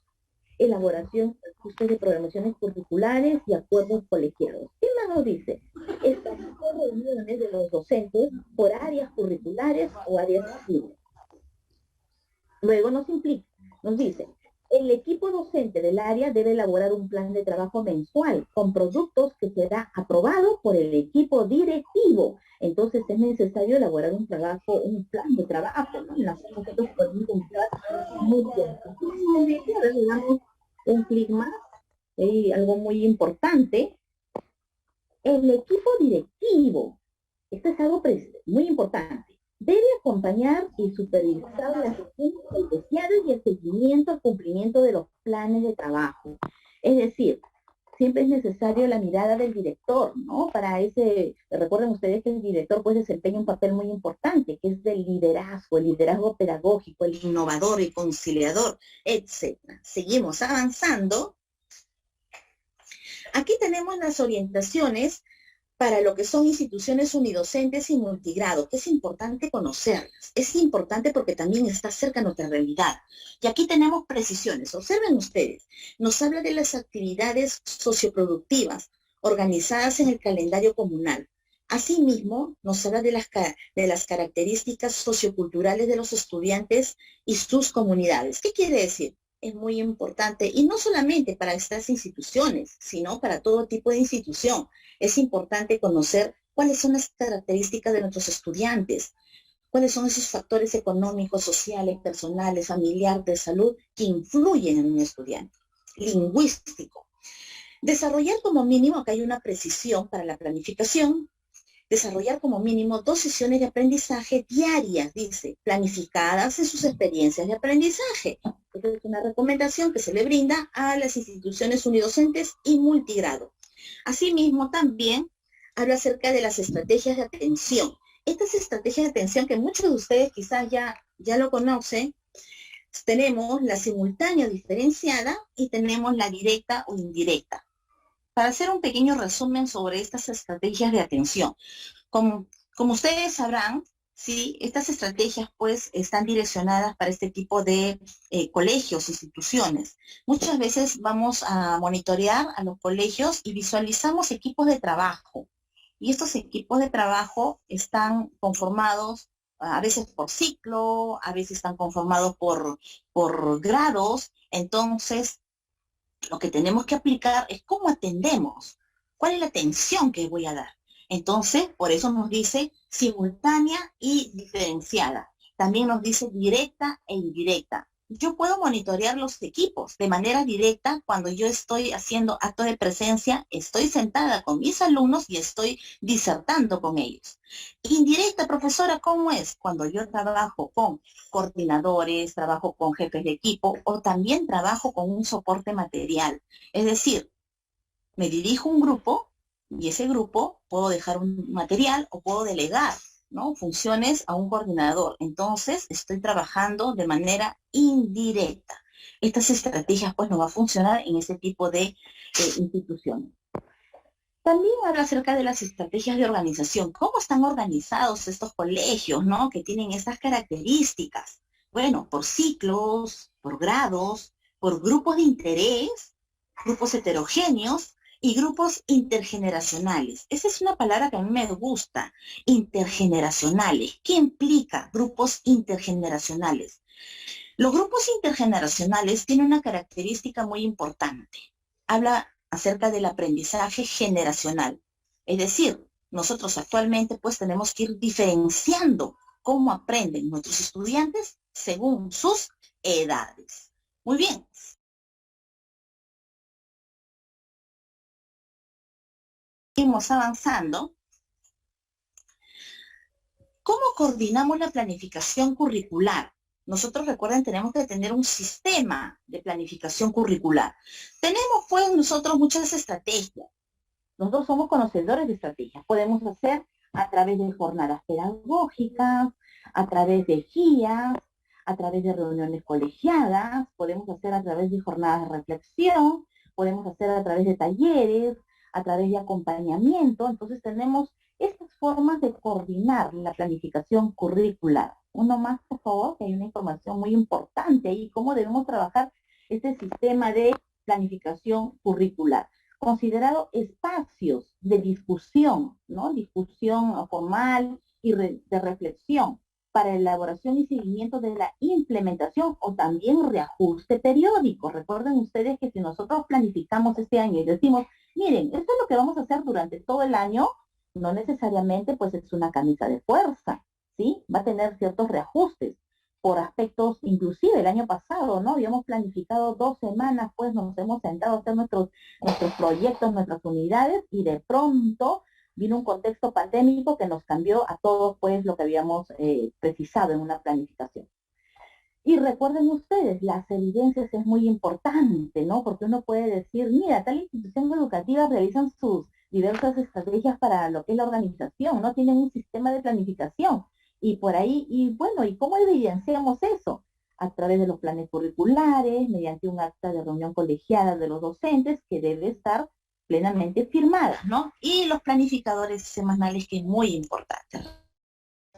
S2: Elaboración de programaciones curriculares y acuerdos colegiados. ¿Qué más nos dice? Establecer reuniones de los docentes por áreas curriculares o áreas civiles. Luego nos dice, El equipo docente del área debe elaborar un plan de trabajo mensual con productos que será aprobado por el equipo directivo. Entonces es necesario elaborar un plan de trabajo, ¿no? En la cual nosotros podemos encontrar muy bien. A ver, le damos un clic más, algo muy importante. El equipo directivo, esto es algo muy importante, debe acompañar y supervisar las acciones especiales y el seguimiento al cumplimiento de los planes de trabajo. Es decir, siempre es necesario la mirada del director, ¿no? Para recuerden ustedes que el director pues desempeña un papel muy importante, que es del liderazgo, el liderazgo pedagógico, el
S7: innovador y conciliador, etc. Seguimos avanzando. Aquí tenemos las orientaciones para lo que son instituciones unidocentes y multigrado, que es importante conocerlas. Es importante porque también está cerca de nuestra realidad. Y aquí tenemos precisiones. Observen ustedes, nos habla de las actividades socioproductivas organizadas en el calendario comunal. Asimismo, nos habla de las características socioculturales de los estudiantes y sus comunidades. ¿Qué quiere decir? Es muy importante, y no solamente para estas instituciones, sino para todo tipo de institución. Es importante conocer cuáles son las características de nuestros estudiantes, cuáles son esos factores económicos, sociales, personales, familiares, de salud, que influyen en un estudiante. Lingüístico. Desarrollar como mínimo, acá hay una precisión para la planificación, desarrollar como mínimo 2 sesiones de aprendizaje diarias, dice, planificadas en sus experiencias de aprendizaje. Esta es una recomendación que se le brinda a las instituciones unidocentes y multigrado. Asimismo, también habla acerca de las estrategias de atención. Estas estrategias de atención que muchos de ustedes quizás ya lo conocen, tenemos la simultánea diferenciada y tenemos la directa o indirecta. Para hacer un pequeño resumen sobre estas estrategias de atención, como ustedes sabrán, sí, estas estrategias pues están direccionadas para este tipo de colegios, instituciones. Muchas veces vamos a monitorear a los colegios y visualizamos equipos de trabajo. Y estos equipos de trabajo están conformados a veces por ciclo, a veces están conformados por grados. Entonces, lo que tenemos que aplicar es cómo atendemos, cuál es la atención que voy a dar. Entonces, por eso nos dice simultánea y diferenciada. También nos dice directa e indirecta. Yo puedo monitorear los equipos de manera directa cuando yo estoy haciendo acto de presencia, estoy sentada con mis alumnos y estoy disertando con ellos. Indirecta, profesora, ¿cómo es? Cuando yo trabajo con coordinadores, trabajo con jefes de equipo o también trabajo con un soporte material. Es decir, me dirijo a un grupo y ese grupo puedo dejar un material o puedo delegar, ¿no?, funciones a un coordinador. Entonces, estoy trabajando de manera indirecta. Estas estrategias, pues, no va a funcionar en ese tipo de instituciones. También habla acerca de las estrategias de organización. ¿Cómo están organizados estos colegios, ¿no?, que tienen estas características? Bueno, por ciclos, por grados, por grupos de interés, grupos heterogéneos, y grupos intergeneracionales. Esa es una palabra que a mí me gusta, intergeneracionales. ¿Qué implica grupos intergeneracionales? Los grupos intergeneracionales tienen una característica muy importante. Habla acerca del aprendizaje generacional. Es decir, nosotros actualmente pues tenemos que ir diferenciando cómo aprenden nuestros estudiantes según sus edades. Muy bien. Seguimos avanzando. ¿Cómo coordinamos la planificación curricular? Nosotros, recuerden, tenemos que tener un sistema de planificación curricular. Tenemos, pues, nosotros muchas estrategias. Nosotros somos conocedores de estrategias. Podemos hacer a través de jornadas pedagógicas, a través de guías, a través de reuniones colegiadas, podemos hacer a través de jornadas de reflexión, podemos hacer a través de talleres, a través de acompañamiento. Entonces tenemos estas formas de coordinar la planificación curricular. Uno más, por favor, que hay una información muy importante ahí, cómo debemos trabajar este sistema de planificación curricular. Considerado espacios de discusión, ¿no? Discusión formal y de reflexión.
S2: para elaboración y seguimiento de la implementación o también reajuste periódico. Recuerden ustedes que si nosotros planificamos este año y decimos, miren, esto es lo que vamos a hacer durante todo el año, no necesariamente pues es una camisa de fuerza, ¿sí? Va a tener ciertos reajustes por aspectos, inclusive el año pasado, ¿no? Habíamos planificado 2 semanas, pues nos hemos sentado a hacer nuestros proyectos, nuestras unidades, y de pronto vino un contexto pandémico que nos cambió a todos, pues, lo que habíamos precisado en una planificación. Y recuerden ustedes, las evidencias es muy importante, ¿no? Porque uno puede decir, mira, tal institución educativa realizan sus diversas estrategias para lo que es la organización, ¿no? Tienen un sistema de planificación. Y por ahí, y bueno, ¿y cómo evidenciamos eso? A través de los planes curriculares, mediante un acta de reunión colegiada de los docentes que debe estar plenamente firmada, ¿no?
S7: Y los planificadores semanales, que es muy importante.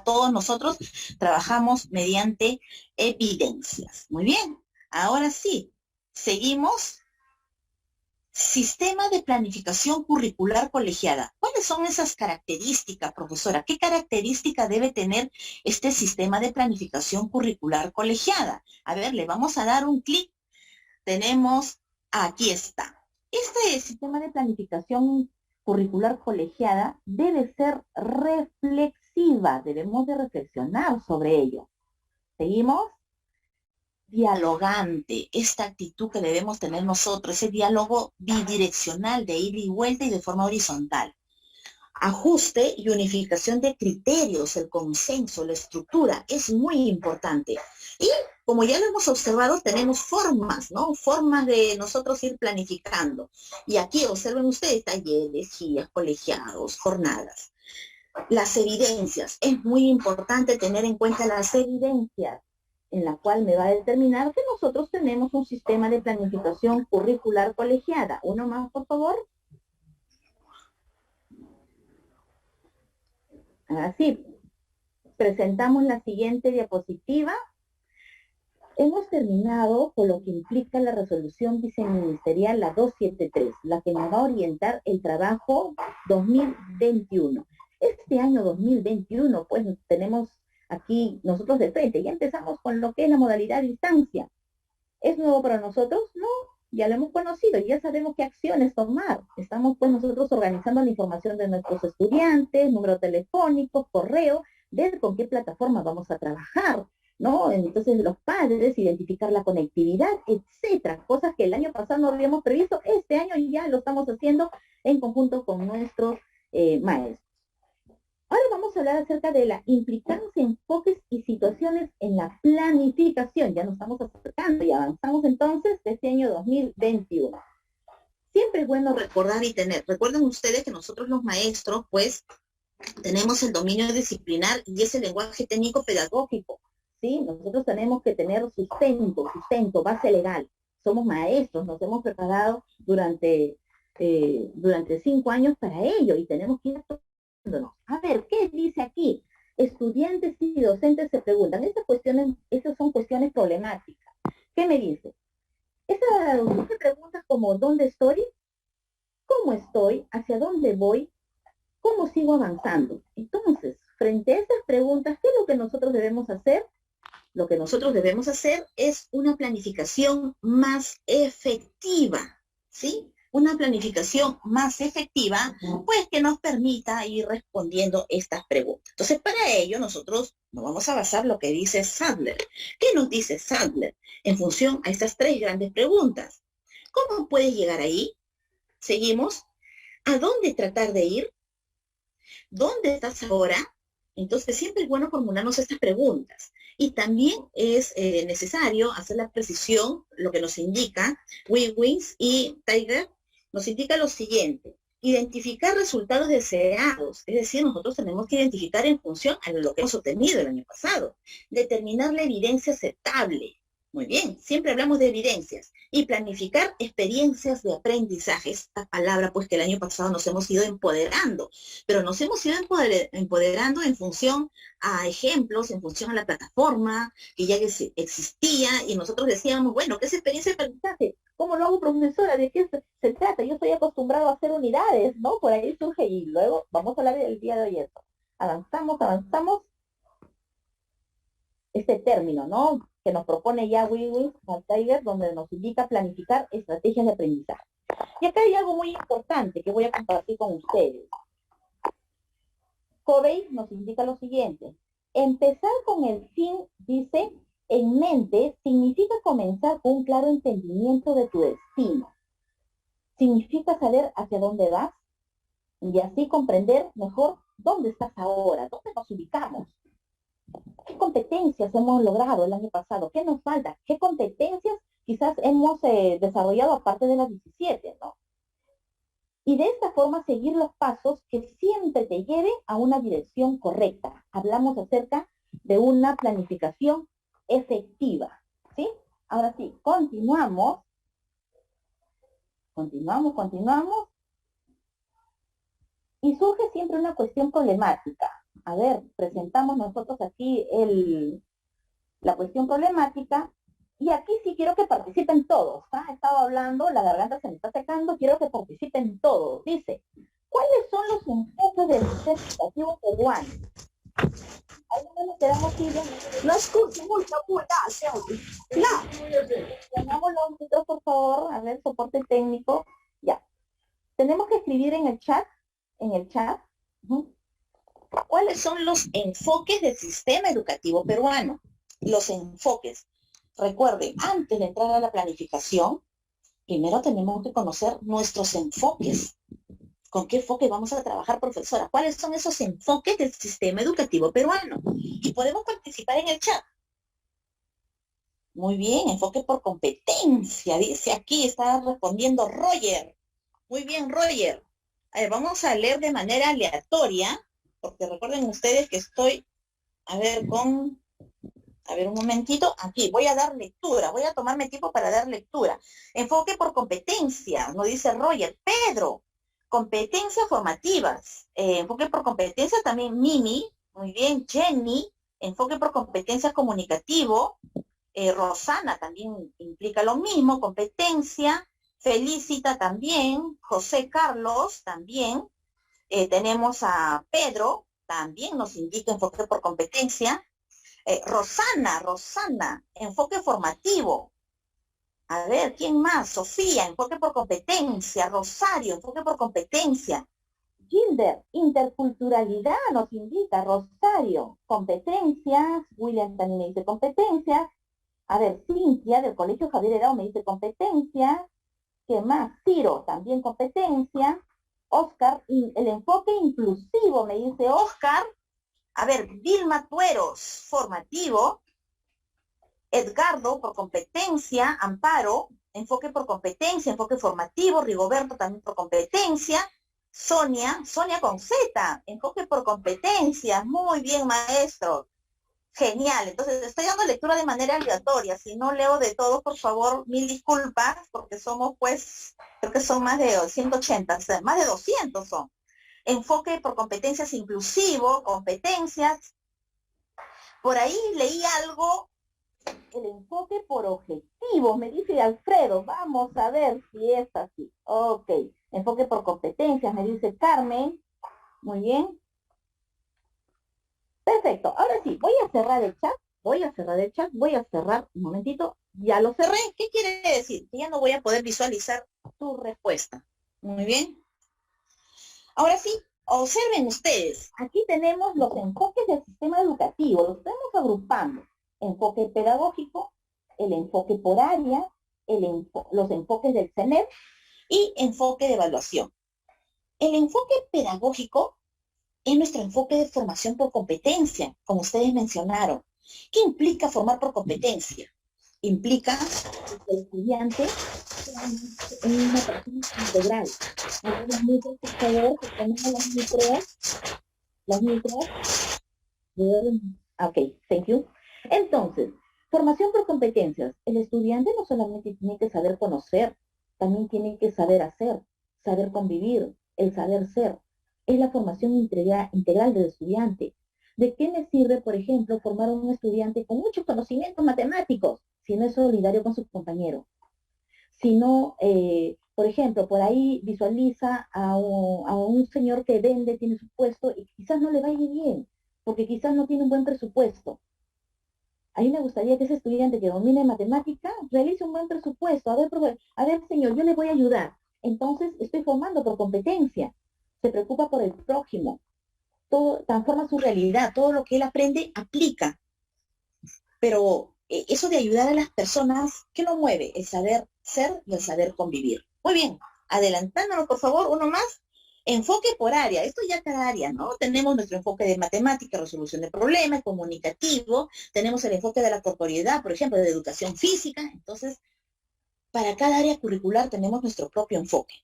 S7: Todos nosotros trabajamos mediante evidencias. Muy bien, ahora sí, seguimos. Sistema de planificación curricular colegiada. ¿Cuáles son esas características, profesora? ¿Qué característica debe tener este sistema de planificación curricular colegiada? A ver, le vamos a dar un clic. Tenemos, aquí está.
S2: Este sistema de planificación curricular colegiada debe ser reflexiva. Debemos de reflexionar sobre ello. ¿Seguimos?
S7: Dialogante, esta actitud que debemos tener nosotros, ese diálogo bidireccional de ida y vuelta y de forma horizontal. Ajuste y unificación de criterios, el consenso, la estructura, es muy importante. Y como ya lo hemos observado, tenemos formas, ¿no? Formas de nosotros ir planificando. Y aquí observen ustedes talleres, guías, colegiados, jornadas. Las evidencias, es muy importante tener en cuenta las evidencias, en la cual me va a determinar que nosotros tenemos un sistema de planificación curricular colegiada. Uno más, por favor. Así, presentamos la siguiente diapositiva. Hemos terminado con lo que implica la resolución viceministerial, la 273, la que nos va a orientar el trabajo 2021. Este año 2021, pues tenemos aquí nosotros de frente, ya empezamos con lo que es la modalidad de distancia. ¿Es nuevo para nosotros? No, ya lo hemos conocido, ya sabemos qué acciones tomar. Estamos pues nosotros organizando la información de nuestros estudiantes, número telefónico, correo, ver con qué plataforma vamos a trabajar, ¿no? Entonces los padres, identificar la conectividad, etcétera, cosas que el año pasado no habíamos previsto, este año ya lo estamos haciendo en conjunto con nuestros maestros. Ahora vamos a hablar acerca de la implicancia, enfoques y situaciones en la planificación. Ya nos estamos acercando y avanzamos entonces de este año 2021. Siempre es bueno recordar y tener. Recuerden ustedes que nosotros los maestros, pues, tenemos el dominio disciplinar y ese lenguaje técnico pedagógico, ¿sí? Nosotros tenemos que tener sustento, base legal. Somos maestros, nos hemos preparado durante 5 años para ello y tenemos que ir a ver, ¿qué dice aquí? Estudiantes y docentes se preguntan. Estas son cuestiones problemáticas. ¿Qué me dice? Esas preguntas como ¿dónde estoy? ¿Cómo estoy? ¿Hacia dónde voy? ¿Cómo sigo avanzando? Entonces, frente a estas preguntas, ¿qué es lo que nosotros debemos hacer? Lo que nosotros debemos hacer es una planificación más efectiva, ¿sí? Una planificación más efectiva, pues que nos permita ir respondiendo estas preguntas. Entonces, para ello, nosotros nos vamos a basar en lo que dice Sadler. ¿Qué nos dice Sadler? En función a estas 3 grandes preguntas. ¿Cómo puedes llegar ahí? Seguimos. ¿A dónde tratar de ir? ¿Dónde estás ahora? Entonces, siempre es bueno formularnos estas preguntas. Y también es necesario hacer la precisión, lo que nos indica Wins y Tiger, nos indica lo siguiente: identificar resultados deseados, es decir, nosotros tenemos que identificar en función a lo que hemos obtenido el año pasado, determinar la evidencia aceptable. Muy bien, siempre hablamos de evidencias. Y planificar experiencias de aprendizaje. Esta palabra, pues, que el año pasado nos hemos ido empoderando. Pero nos hemos ido empoderando en función a ejemplos, en función a la plataforma que ya existía. Y nosotros decíamos, bueno, ¿qué es experiencia de aprendizaje?
S2: ¿Cómo lo hago, profesora? ¿De qué se trata? Yo estoy acostumbrado a hacer unidades, ¿no? Por ahí surge y luego vamos a hablar del día de hoy eso. Avanzamos. este término, ¿no? Que nos propone ya Wiwin Tiger, donde nos indica planificar estrategias de aprendizaje. Y acá hay algo muy importante que voy a compartir con ustedes. Covey nos indica lo siguiente. Empezar con el fin, dice, en mente, significa comenzar con un claro entendimiento de tu destino. Significa saber hacia dónde vas y así comprender mejor dónde estás ahora, dónde nos ubicamos. ¿Qué competencias hemos logrado el año pasado? ¿Qué nos falta? ¿Qué competencias quizás hemos desarrollado aparte de las 17, ¿no? Y de esta forma seguir los pasos que siempre te lleven a una dirección correcta. Hablamos acerca de una planificación efectiva, ¿sí? Ahora sí, continuamos. Y surge siempre una cuestión problemática. A ver, presentamos nosotros aquí la cuestión problemática. Y aquí sí quiero que participen todos. ¿Ah? He estado hablando, la garganta se me está secando, quiero que participen todos. Dice, ¿cuáles son los enfoques del sistema educativo peruano? Ahí no nos quedamos
S7: No escucho mucho,
S2: Llamamos los micros, por favor, a ver, soporte técnico. Ya. Tenemos que escribir en el chat.
S7: ¿Cuáles son los enfoques del sistema educativo peruano? Los enfoques. Recuerden, antes de entrar a la planificación, primero tenemos que conocer nuestros enfoques. ¿Con qué enfoque vamos a trabajar, profesora? ¿Cuáles son esos enfoques del sistema educativo peruano? Y podemos participar en el chat. Muy bien, enfoque por competencia. Dice aquí, está respondiendo Roger. Muy bien, Roger. A ver, vamos a leer de manera aleatoria, porque recuerden ustedes que estoy, un momentito, aquí, voy a dar lectura, voy a tomarme tiempo para dar lectura. Enfoque por competencia, nos dice Roger. Pedro, competencias formativas. Enfoque por competencia también Mimi, muy bien, Jenny, enfoque por competencia comunicativo. Rosana también implica lo mismo, competencia. Felicita también, José Carlos también. Tenemos a Pedro, también nos indica enfoque por competencia. Rosana, enfoque formativo. A ver, ¿quién más? Sofía, enfoque por competencia. Rosario, enfoque por competencia.
S2: Gilder, interculturalidad nos indica. Rosario, competencias. William también me dice competencias. A ver, Cintia, del Colegio Javier Herao, me dice competencias. ¿Qué más? Ciro, también competencia. Oscar, el enfoque inclusivo, me dice Oscar.
S7: A ver, Vilma Tueros, formativo. Edgardo, por competencia. Amparo, enfoque por competencia, enfoque formativo. Rigoberto, también por competencia. Sonia con Z, enfoque por competencia. Muy bien, maestro. Genial. Entonces, estoy dando lectura de manera aleatoria. Si no leo de todos, por favor, mil disculpas, porque somos, pues, creo que son más de 180, o sea, más de 200 son. Enfoque por competencias inclusivo, competencias. Por ahí leí algo,
S2: el enfoque por objetivos, me dice Alfredo. Vamos a ver si es así. Ok, enfoque por competencias, me dice Carmen. Muy bien. Perfecto, ahora sí, voy a cerrar el chat, un momentito, ya lo cerré.
S7: ¿Qué quiere decir? Que ya no voy a poder visualizar tu respuesta. Muy bien. Ahora sí, observen ustedes.
S2: Aquí tenemos los enfoques del sistema educativo, los estamos agrupando. Enfoque pedagógico, el enfoque por área, los enfoques del CENEP
S7: y enfoque de evaluación. El enfoque pedagógico es nuestro enfoque de formación por competencia, como ustedes mencionaron. ¿Qué implica formar por competencia? Implica que el estudiante sea una persona integral. Algunos micros, por favor, que tenemos las micros.
S2: Ok, thank you. Entonces, formación por competencias. El estudiante no solamente tiene que saber conocer, también tiene que saber hacer, saber convivir, el saber ser. Es la formación integral del estudiante. ¿De qué me sirve, por ejemplo, formar a un estudiante con muchos conocimientos matemáticos si no es solidario con sus compañeros? Si no, por ejemplo, por ahí visualiza a un señor que vende, tiene su puesto y quizás no le vaya bien, porque quizás no tiene un buen presupuesto. A mí me gustaría que ese estudiante que domine matemática realice un buen presupuesto. A ver, a ver, señor, yo le voy a ayudar. Entonces, estoy formando por competencia. Se preocupa por el prójimo. Todo transforma su realidad. Todo lo que él aprende, aplica. Pero eso de ayudar a las personas, ¿qué nos mueve? El saber ser y el saber convivir. Muy bien, adelantándonos, por favor, uno más. Enfoque por área, esto ya cada área, ¿no? Tenemos nuestro enfoque de matemática, resolución de problemas, comunicativo, tenemos el enfoque de la corporeidad, por ejemplo, de educación física. Entonces, para cada área curricular tenemos nuestro propio enfoque.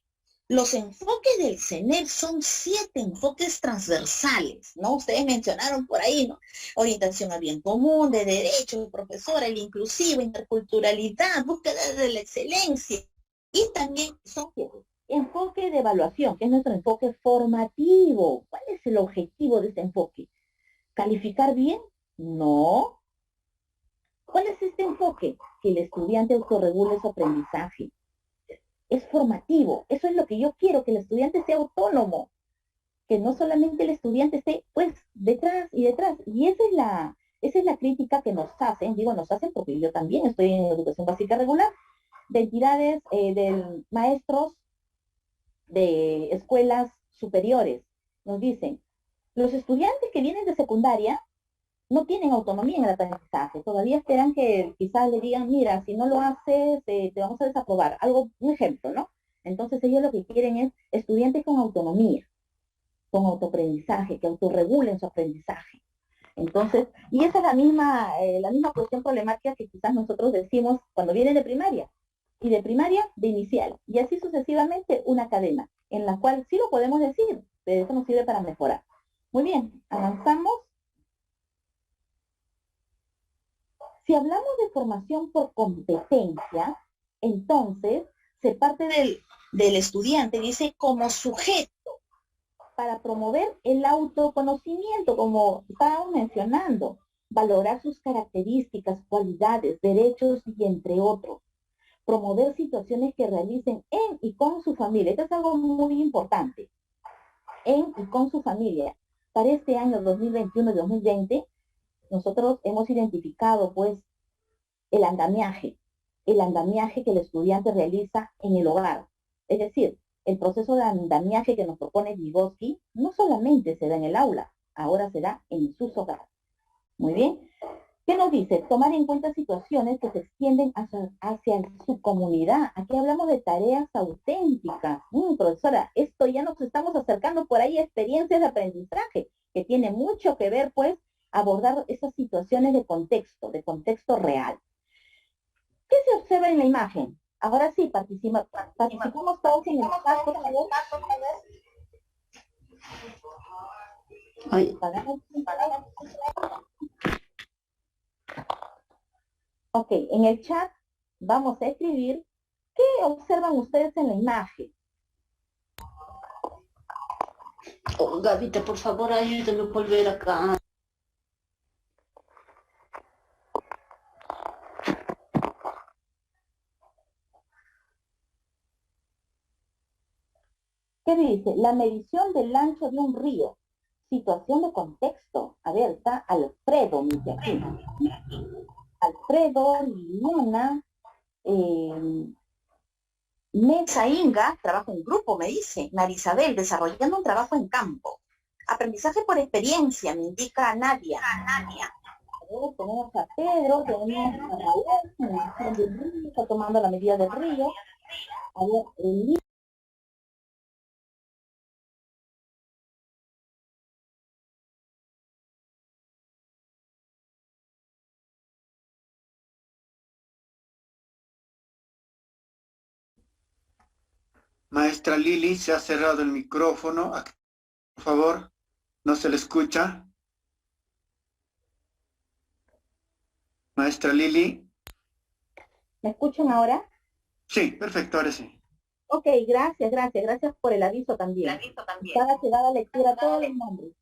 S2: Los enfoques del CENEP son 7 enfoques transversales, ¿no? Ustedes mencionaron por ahí, ¿no? Orientación al bien común, de derechos, profesora, el inclusivo, interculturalidad, búsqueda de la excelencia. Y también son enfoque de evaluación, que es nuestro enfoque formativo. ¿Cuál es el objetivo de este enfoque? ¿Calificar bien? No. ¿Cuál es este enfoque? Que el estudiante autorregule su aprendizaje. Es formativo. Eso es lo que yo quiero, que el estudiante sea autónomo. Que no solamente el estudiante esté, pues, detrás y detrás. Y esa es la crítica que nos hacen. Digo, nos hacen porque yo también estoy en educación básica regular, de entidades, de maestros de escuelas superiores. Nos dicen, los estudiantes que vienen de secundaria no tienen autonomía en el aprendizaje, todavía esperan que quizás le digan, mira, si no lo haces, te vamos a desaprobar, algo, un ejemplo, ¿no? Entonces ellos lo que quieren es estudiantes con autonomía, con autoaprendizaje, que autorregulen su aprendizaje. Entonces, y esa es la misma cuestión problemática que quizás nosotros decimos cuando vienen de primaria, y de primaria de inicial, y así sucesivamente una cadena, en la cual sí lo podemos decir, pero eso nos sirve para mejorar. Muy bien, avanzamos. Si hablamos de formación por competencia, entonces se parte del estudiante, dice, como sujeto, para promover el autoconocimiento, como estábamos mencionando, valorar sus características, cualidades, derechos y entre otros. Promover situaciones que realicen en y con su familia. Esto es algo muy importante. En y con su familia. Para este año 2021 y 2020, nosotros hemos identificado, pues, el andamiaje que el estudiante realiza en el hogar. Es decir, el proceso de andamiaje que nos propone Vygotsky no solamente se da en el aula, ahora se da en sus hogares. Muy bien. ¿Qué nos dice? Tomar en cuenta situaciones que se extienden hacia su comunidad. Aquí hablamos de tareas auténticas. Profesora, esto ya nos estamos acercando por ahí a experiencias de aprendizaje, que tiene mucho que ver, pues, abordar esas situaciones de contexto real. ¿Qué se observa en la imagen? Ahora sí, participamos todos en el chat, por favor. Ok, en el chat vamos a escribir qué observan ustedes en la imagen.
S8: Oh, Gavita, por favor, ayúdame a volver acá.
S2: ¿Qué dice? La medición del ancho de un río. Situación de contexto. A ver, está Alfredo, mi aquí. Alfredo, Liliana, Mesa Inga, trabajo en grupo, me dice. Marisabel, desarrollando un trabajo en campo. Aprendizaje por experiencia, me indica Nadia. Tenemos a Pedro, tenemos a Raúl, está tomando la medida del río. A ver,
S1: Maestra Lili, se ha cerrado el micrófono. Por favor, no se le escucha. Maestra Lili.
S2: ¿me escuchan ahora?
S1: Sí, perfecto, ahora sí.
S2: Ok, gracias por el aviso también. Estaba llegada lectura a todos los nombres.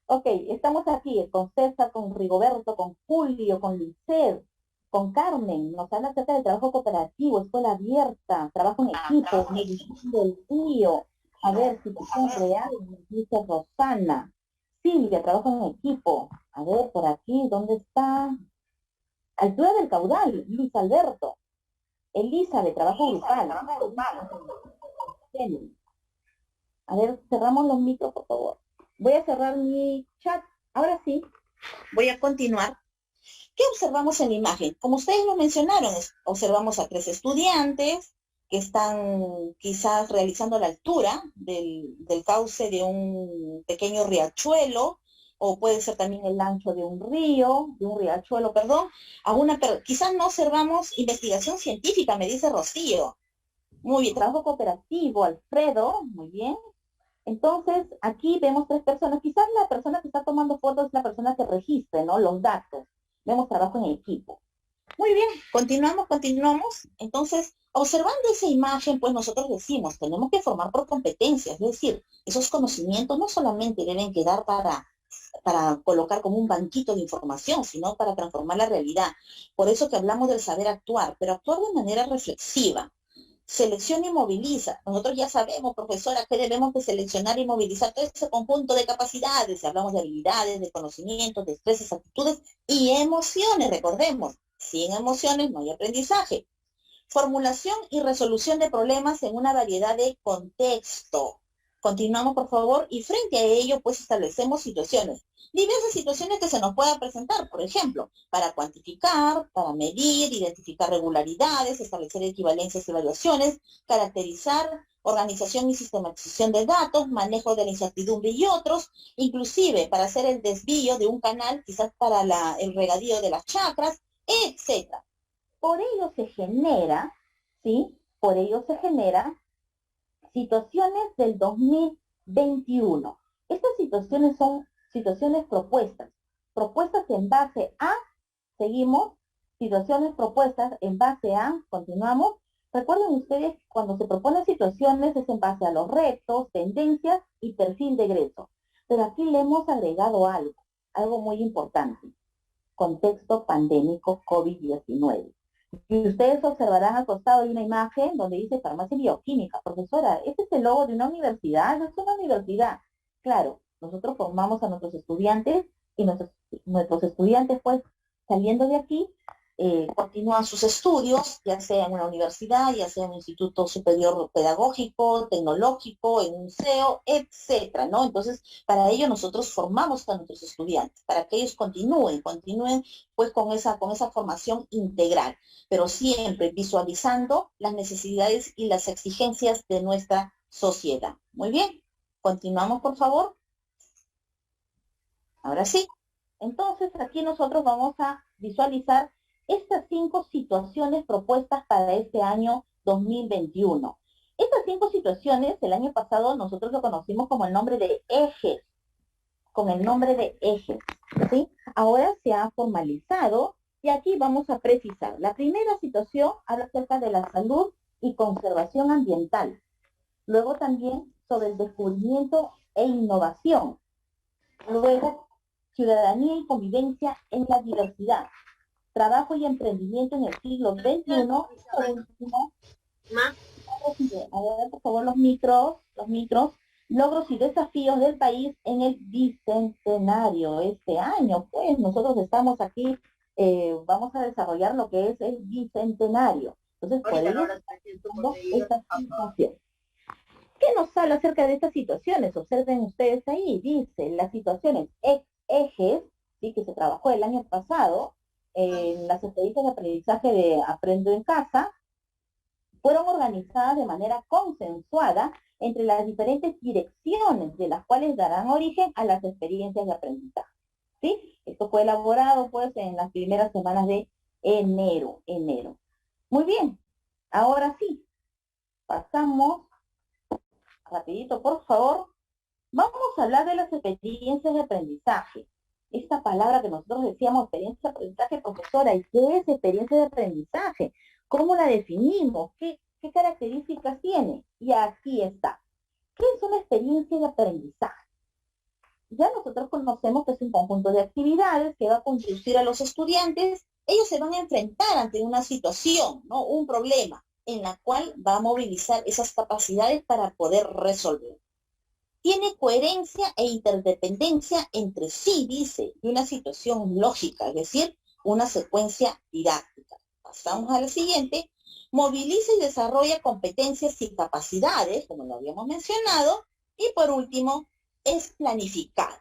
S2: Ok, estamos aquí con César, con Rigoberto, con Julio, con Lisset, con Carmen. Nos habla acerca del trabajo cooperativo, escuela abierta, trabajo en equipo, medicina del río. A ver, situación real, nos dice Rosana. Silvia, trabajo en equipo. A ver, por aquí, ¿dónde está? Altura del caudal, Luis Alberto. Elisa, de trabajo grupal. A ver, cerramos los micros, por favor. Voy a cerrar mi chat. Ahora sí.
S7: Voy a continuar. ¿Qué observamos en la imagen? Como ustedes lo mencionaron, observamos a 3 estudiantes que están quizás realizando la altura del cauce de un pequeño riachuelo, o puede ser también el ancho de un río, de un riachuelo, perdón. Quizás no observamos investigación científica, me dice Rocío.
S2: Muy bien, trabajo cooperativo, Alfredo, muy bien. Entonces, aquí vemos 3 personas. Quizás la persona que está tomando fotos es la persona que registre, ¿no? Los datos. Vemos trabajo en equipo.
S7: Muy bien, continuamos. Entonces, observando esa imagen, pues nosotros decimos, tenemos que formar por competencias, es decir, esos conocimientos no solamente deben quedar para colocar como un banquito de información, sino para transformar la realidad. Por eso que hablamos del saber actuar, pero actuar de manera reflexiva. Selecciona y moviliza. Nosotros ya sabemos, profesora, que debemos de seleccionar y movilizar todo ese conjunto de capacidades. Hablamos de habilidades, de conocimientos, destrezas, actitudes y emociones. Recordemos, sin emociones no hay aprendizaje. Formulación y resolución de problemas en una variedad de contexto. Continuamos, por favor, y frente a ello, pues establecemos situaciones. Diversas situaciones que se nos puedan presentar, por ejemplo, para cuantificar, para medir, identificar regularidades, establecer equivalencias y evaluaciones, caracterizar, organización y sistematización de datos, manejo de la incertidumbre y otros, inclusive para hacer el desvío de un canal, quizás para el regadío de las chacras, etc.
S2: Por ello se genera, ¿sí? Por ello se genera situaciones del 2021. Estas situaciones son situaciones propuestas en base a, seguimos, situaciones propuestas en base a, continuamos. Recuerden ustedes, cuando se proponen situaciones es en base a los retos, tendencias y perfil de egreso. Pero aquí le hemos agregado algo muy importante. Contexto pandémico COVID-19. Y ustedes observarán al costado de una imagen donde dice farmacia y bioquímica. Profesora, ¿este es el logo de una universidad? No es una universidad. Claro, nosotros formamos a nuestros estudiantes y nuestros estudiantes, pues, saliendo de aquí,
S7: continúan sus estudios, ya sea en una universidad, ya sea en un instituto superior pedagógico, tecnológico, en un CEO, etcétera, ¿no? Entonces, para ello nosotros formamos a nuestros estudiantes, para que ellos continúen pues con esa formación integral, pero siempre visualizando las necesidades y las exigencias de nuestra sociedad. Muy bien, continuamos, por favor. Ahora sí.
S2: Entonces, aquí nosotros vamos a visualizar estas 5 situaciones propuestas para este año 2021. Estas 5 situaciones, el año pasado nosotros lo conocimos como el nombre de ejes, ¿sí? Ahora se ha formalizado y aquí vamos a precisar. La primera situación habla acerca de la salud y conservación ambiental. Luego también sobre el descubrimiento e innovación. Luego, ciudadanía y convivencia en la diversidad. Trabajo y emprendimiento en el siglo XXI. Por último, a ver, por favor, los micros, logros y desafíos del país en el bicentenario. Este año, pues, nosotros estamos aquí, vamos a desarrollar lo que es el bicentenario. Entonces, por ello, esta situación. ¿Qué nos habla acerca de estas situaciones? Observen ustedes ahí, dice, las situaciones ejes, ¿sí? Que se trabajó el año pasado, en las experiencias de aprendizaje de Aprendo en Casa, fueron organizadas de manera consensuada entre las diferentes direcciones, de las cuales darán origen a las experiencias de aprendizaje. ¿Sí? Esto fue elaborado, pues, en las primeras semanas de enero. Muy bien, ahora sí, pasamos, rapidito, por favor, vamos a hablar de las experiencias de aprendizaje. Esta palabra que nosotros decíamos, experiencia de aprendizaje, profesora, ¿y qué es experiencia de aprendizaje? ¿Cómo la definimos? ¿Qué características tiene? Y aquí está. ¿Qué es una experiencia de aprendizaje? Ya nosotros conocemos que es un conjunto de actividades que va a conducir a los estudiantes. Ellos se van a enfrentar ante una situación, ¿no? Un problema en la cual va a movilizar esas capacidades para poder resolver.
S7: tiene coherencia e interdependencia entre sí, dice, y una situación lógica, es decir, una secuencia didáctica. Pasamos a la siguiente. Moviliza y desarrolla competencias y capacidades, como lo habíamos mencionado. Y por último, es planificado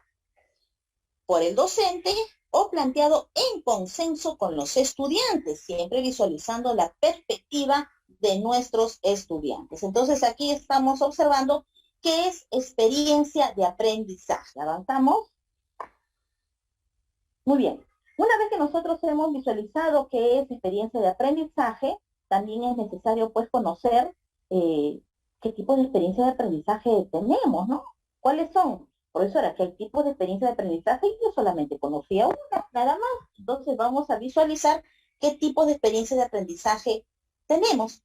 S7: por el docente o planteado en consenso con los estudiantes, siempre visualizando la perspectiva de nuestros estudiantes. Entonces aquí estamos observando qué es experiencia de aprendizaje. ¿Avanzamos? Muy bien. Una vez que nosotros hemos visualizado qué es experiencia de aprendizaje, también es necesario pues conocer qué tipo de experiencia de aprendizaje tenemos, ¿no? ¿Cuáles son? Profesora, ¿qué tipo de experiencia de aprendizaje? Yo solamente conocía una, nada más. Entonces vamos a visualizar qué tipo de experiencia de aprendizaje tenemos.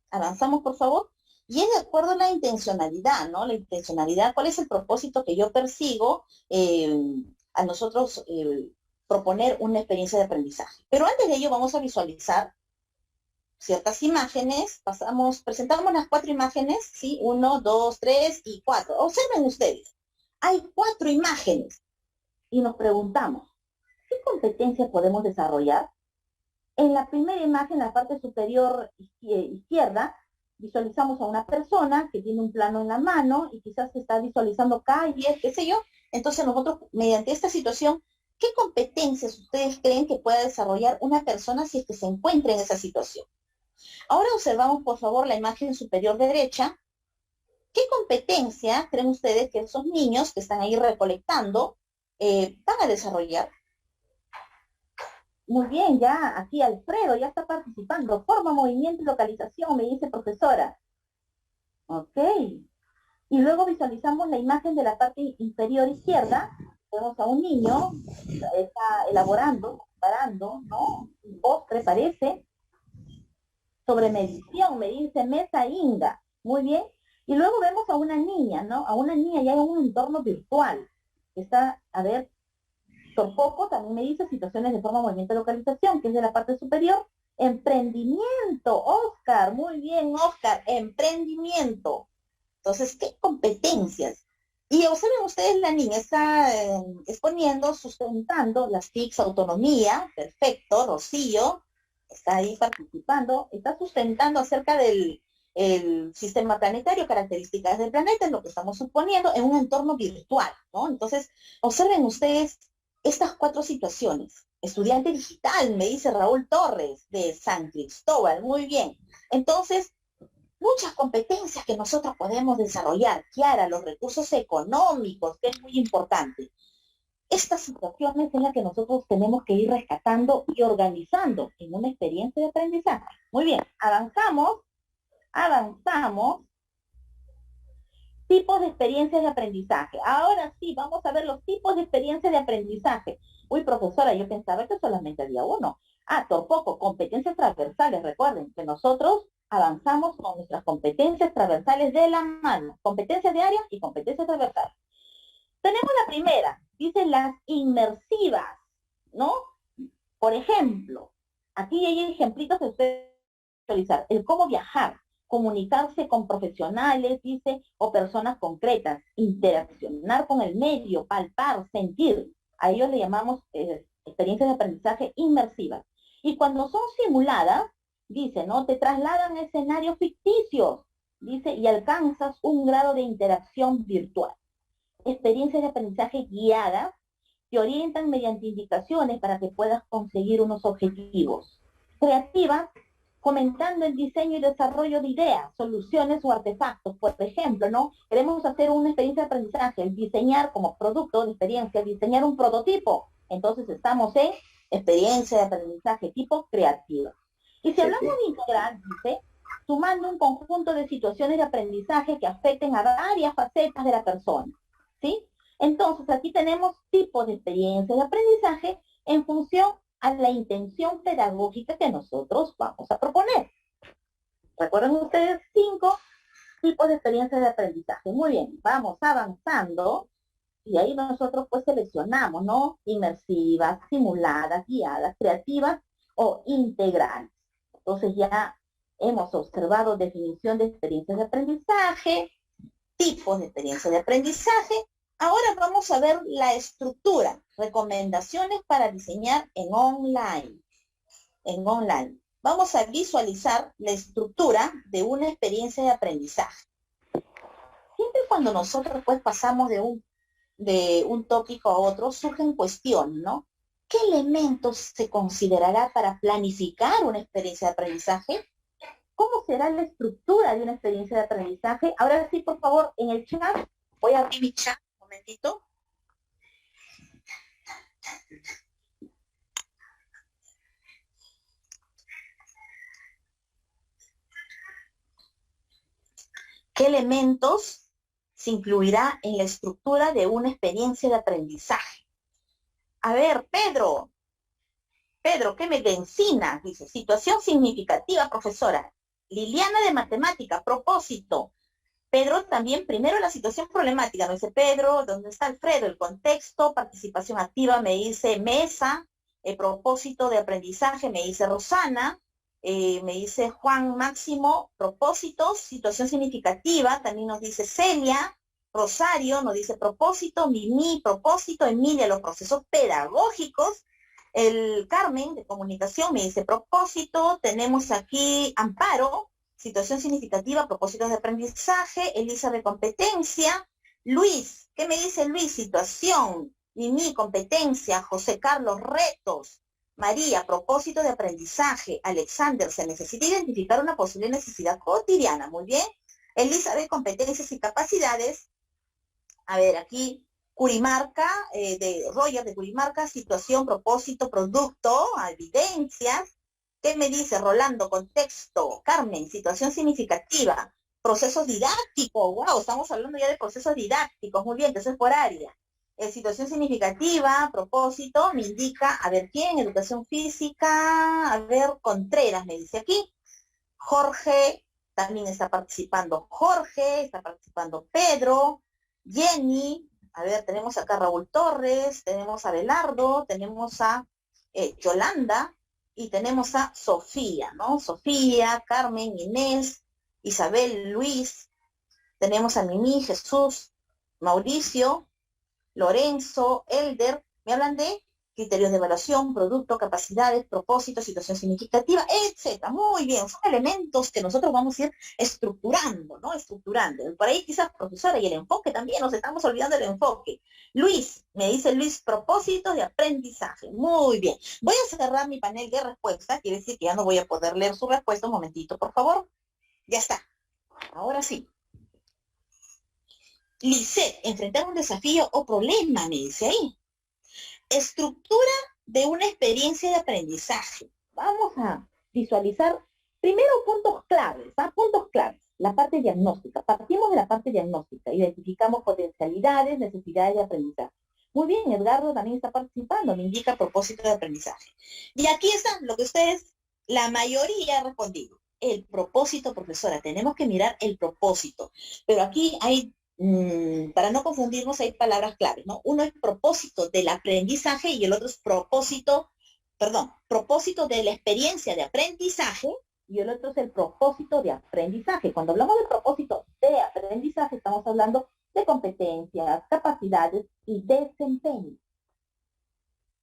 S7: Avanzamos, por favor. Y es de acuerdo a la intencionalidad, ¿no? La intencionalidad, ¿cuál es el propósito que yo persigo a nosotros proponer una experiencia de aprendizaje? Pero antes de ello vamos a visualizar ciertas imágenes. Presentamos las 4 imágenes, ¿sí? 1, 2, 3 y 4. Observen ustedes. Hay 4 imágenes y nos preguntamos, ¿qué competencias podemos desarrollar? En la primera imagen, la parte superior izquierda, visualizamos a una persona que tiene un plano en la mano y quizás está visualizando calles, qué sé yo. Entonces nosotros, mediante esta situación, ¿qué competencias ustedes creen que pueda desarrollar una persona si es que se encuentra en esa situación? Ahora observamos, por favor, la imagen superior derecha. ¿Qué competencia creen ustedes que esos niños que están ahí recolectando van a desarrollar? Muy bien, ya aquí Alfredo ya está participando. Forma, movimiento y localización, me dice profesora. Ok. Y luego visualizamos la imagen de la parte inferior izquierda. Vemos a un niño, está elaborando, preparando, ¿no? Un postre parece. Sobre medición, me dice Mesa Inga. Muy bien. Y luego vemos a una niña, ¿no? A una niña ya en un entorno virtual. Está, a ver, Torpoco también me dice situaciones de forma, movimiento, localización, que es de la parte superior. Emprendimiento, Oscar, muy bien, Oscar, emprendimiento. Entonces, ¿qué competencias? Y observen ustedes, la niña está exponiendo, sustentando las TICs, autonomía, perfecto, Rocío, está ahí participando, está sustentando acerca del sistema planetario, características del planeta, es lo que estamos suponiendo, en un entorno virtual, ¿no? Entonces, observen ustedes estas 4 situaciones. Estudiante digital, me dice Raúl Torres, de San Cristóbal, muy bien. Entonces, muchas competencias que nosotros podemos desarrollar. Kiara, los recursos económicos, que es muy importante. Estas situaciones es las que nosotros tenemos que ir rescatando y organizando en una experiencia de aprendizaje. Muy bien, avanzamos. Tipos de experiencias de aprendizaje. Ahora sí, vamos a ver los tipos de experiencias de aprendizaje. Uy, profesora, yo pensaba que solamente había uno. Tampoco, competencias transversales. Recuerden que nosotros avanzamos con nuestras competencias transversales de la mano. Competencias de área y competencias transversales. Tenemos la primera, dice las inmersivas, ¿no? Por ejemplo, aquí hay ejemplitos que ustedes pueden utilizar. El cómo viajar, comunicarse con profesionales, dice, o personas concretas, interaccionar con el medio, palpar, sentir. A ellos le llamamos experiencias de aprendizaje inmersivas. Y cuando son simuladas, dice, ¿no? Te trasladan a escenarios ficticios, dice, y alcanzas un grado de interacción virtual. Experiencias de aprendizaje guiadas te orientan mediante indicaciones para que puedas conseguir unos objetivos. Creativas, fomentando el diseño y desarrollo de ideas, soluciones o artefactos. Por ejemplo, ¿no? Queremos hacer una experiencia de aprendizaje, diseñar como producto de experiencia, diseñar un prototipo. Entonces estamos en experiencia de aprendizaje tipo creativa. Y si hablamos de integral, dice, sumando un conjunto de situaciones de aprendizaje que afecten a varias facetas de la persona, ¿sí? Entonces, aquí tenemos tipos de experiencia de aprendizaje en función a la intención pedagógica que nosotros vamos a proponer. ¿Recuerdan ustedes 5 tipos de experiencia de aprendizaje? Muy bien, vamos avanzando y ahí nosotros pues seleccionamos, ¿no? Inmersivas, simuladas, guiadas, creativas o integrales. Entonces ya hemos observado definición de experiencias de aprendizaje, tipos de experiencia de aprendizaje. Ahora vamos a ver la estructura, recomendaciones para diseñar en online. Vamos a visualizar la estructura de una experiencia de aprendizaje. Siempre cuando nosotros pues pasamos de un tópico a otro, surgen cuestiones, ¿no? ¿Qué elementos se considerará para planificar una experiencia de aprendizaje? ¿Cómo será la estructura de una experiencia de aprendizaje? Ahora sí, por favor, en el chat, voy a abrir mi chat, un momentito. ¿Qué elementos se incluirá en la estructura de una experiencia de aprendizaje? A ver, Pedro, ¿qué me encina? Dice, situación significativa, profesora. Liliana de matemática, propósito. Pedro también, primero la situación problemática, me dice Pedro, ¿dónde está Alfredo? El contexto, participación activa, me dice Mesa, el propósito de aprendizaje, me dice Rosana, me dice Juan Máximo, propósitos, situación significativa, también nos dice Celia, Rosario nos dice propósito, Mimi, propósito, Emilia, los procesos pedagógicos, el Carmen de comunicación me dice propósito, tenemos aquí Amparo, situación significativa, propósitos de aprendizaje, Elizabeth competencia, Luis, ¿qué me dice Luis? Situación, Mimi, competencia, José Carlos, retos, María, propósito de aprendizaje, Alexander, se necesita identificar una posible necesidad cotidiana, muy bien, Elizabeth, competencias y capacidades, a ver, aquí, Curimarca, de Roger de Curimarca, situación, propósito, producto, evidencias. ¿Qué me dice Rolando? Contexto. Carmen, situación significativa. Procesos didácticos. Wow, estamos hablando ya de procesos didácticos. Muy bien, eso es por área. Situación significativa, propósito, me indica, a ver, ¿quién? Educación física, a ver, Contreras, me dice aquí. Jorge, también está participando Jorge, está participando Pedro, Jenny, a ver, tenemos acá a Raúl Torres, tenemos a Belardo, tenemos a Yolanda y tenemos a Sofía, ¿no? Sofía, Carmen, Inés, Isabel, Luis, tenemos a Mimi, Jesús, Mauricio, Lorenzo, Elder, me hablan de criterios de evaluación, producto, capacidades, propósitos, situación significativa, etcétera. Muy bien, son elementos que nosotros vamos a ir estructurando, ¿no? Estructurando. Por ahí quizás, profesora, y el enfoque también, nos estamos olvidando del enfoque. Luis, me dice Luis, propósitos de aprendizaje. Muy bien. Voy a cerrar mi panel de respuesta, quiere decir que ya no voy a poder leer su respuesta. Un momentito, por favor. Ya está. Ahora sí. Lisette, enfrentar un desafío o problema, me dice ahí. Estructura de una experiencia de aprendizaje. Vamos a visualizar primero puntos claves, ¿ah? Puntos claves. La parte diagnóstica. Partimos de la parte diagnóstica. Identificamos potencialidades, necesidades de aprendizaje. Muy bien, Edgardo también está participando, me indica propósito de aprendizaje. Y aquí está lo que ustedes, la mayoría ha respondido. El propósito, profesora, tenemos que mirar el propósito. Pero aquí hay para no confundirnos, hay palabras claves, ¿no? Uno es propósito del aprendizaje y el otro es propósito de la experiencia de aprendizaje y el otro es el propósito de aprendizaje. Cuando hablamos de propósito de aprendizaje, estamos hablando de competencias, capacidades y desempeño.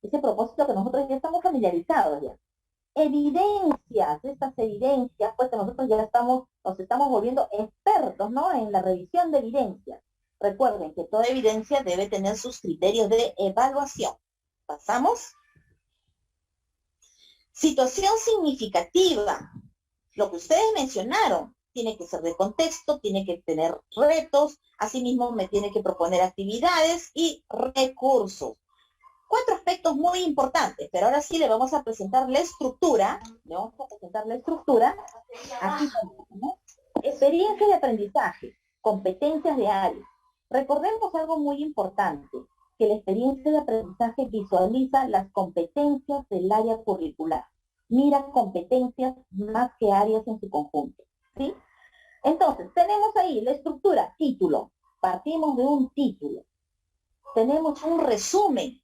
S7: Ese propósito que nosotros ya estamos familiarizados ya. Evidencias, estas evidencias, pues que nosotros ya nos estamos volviendo expertos, ¿no? En la revisión de evidencias. Recuerden que toda evidencia debe tener sus criterios de evaluación. ¿Pasamos? Situación significativa. Lo que ustedes mencionaron, tiene que ser de contexto, tiene que tener retos, asimismo me tiene que proponer actividades y recursos. 4 aspectos muy importantes, pero ahora sí le vamos a presentar la estructura. Aquí tenemos experiencia de aprendizaje, competencias de área. Recordemos algo muy importante, que la experiencia de aprendizaje visualiza las competencias del área curricular. Mira competencias más que áreas en su conjunto, ¿sí? Entonces, tenemos ahí la estructura, título. Partimos de un título. Tenemos un resumen.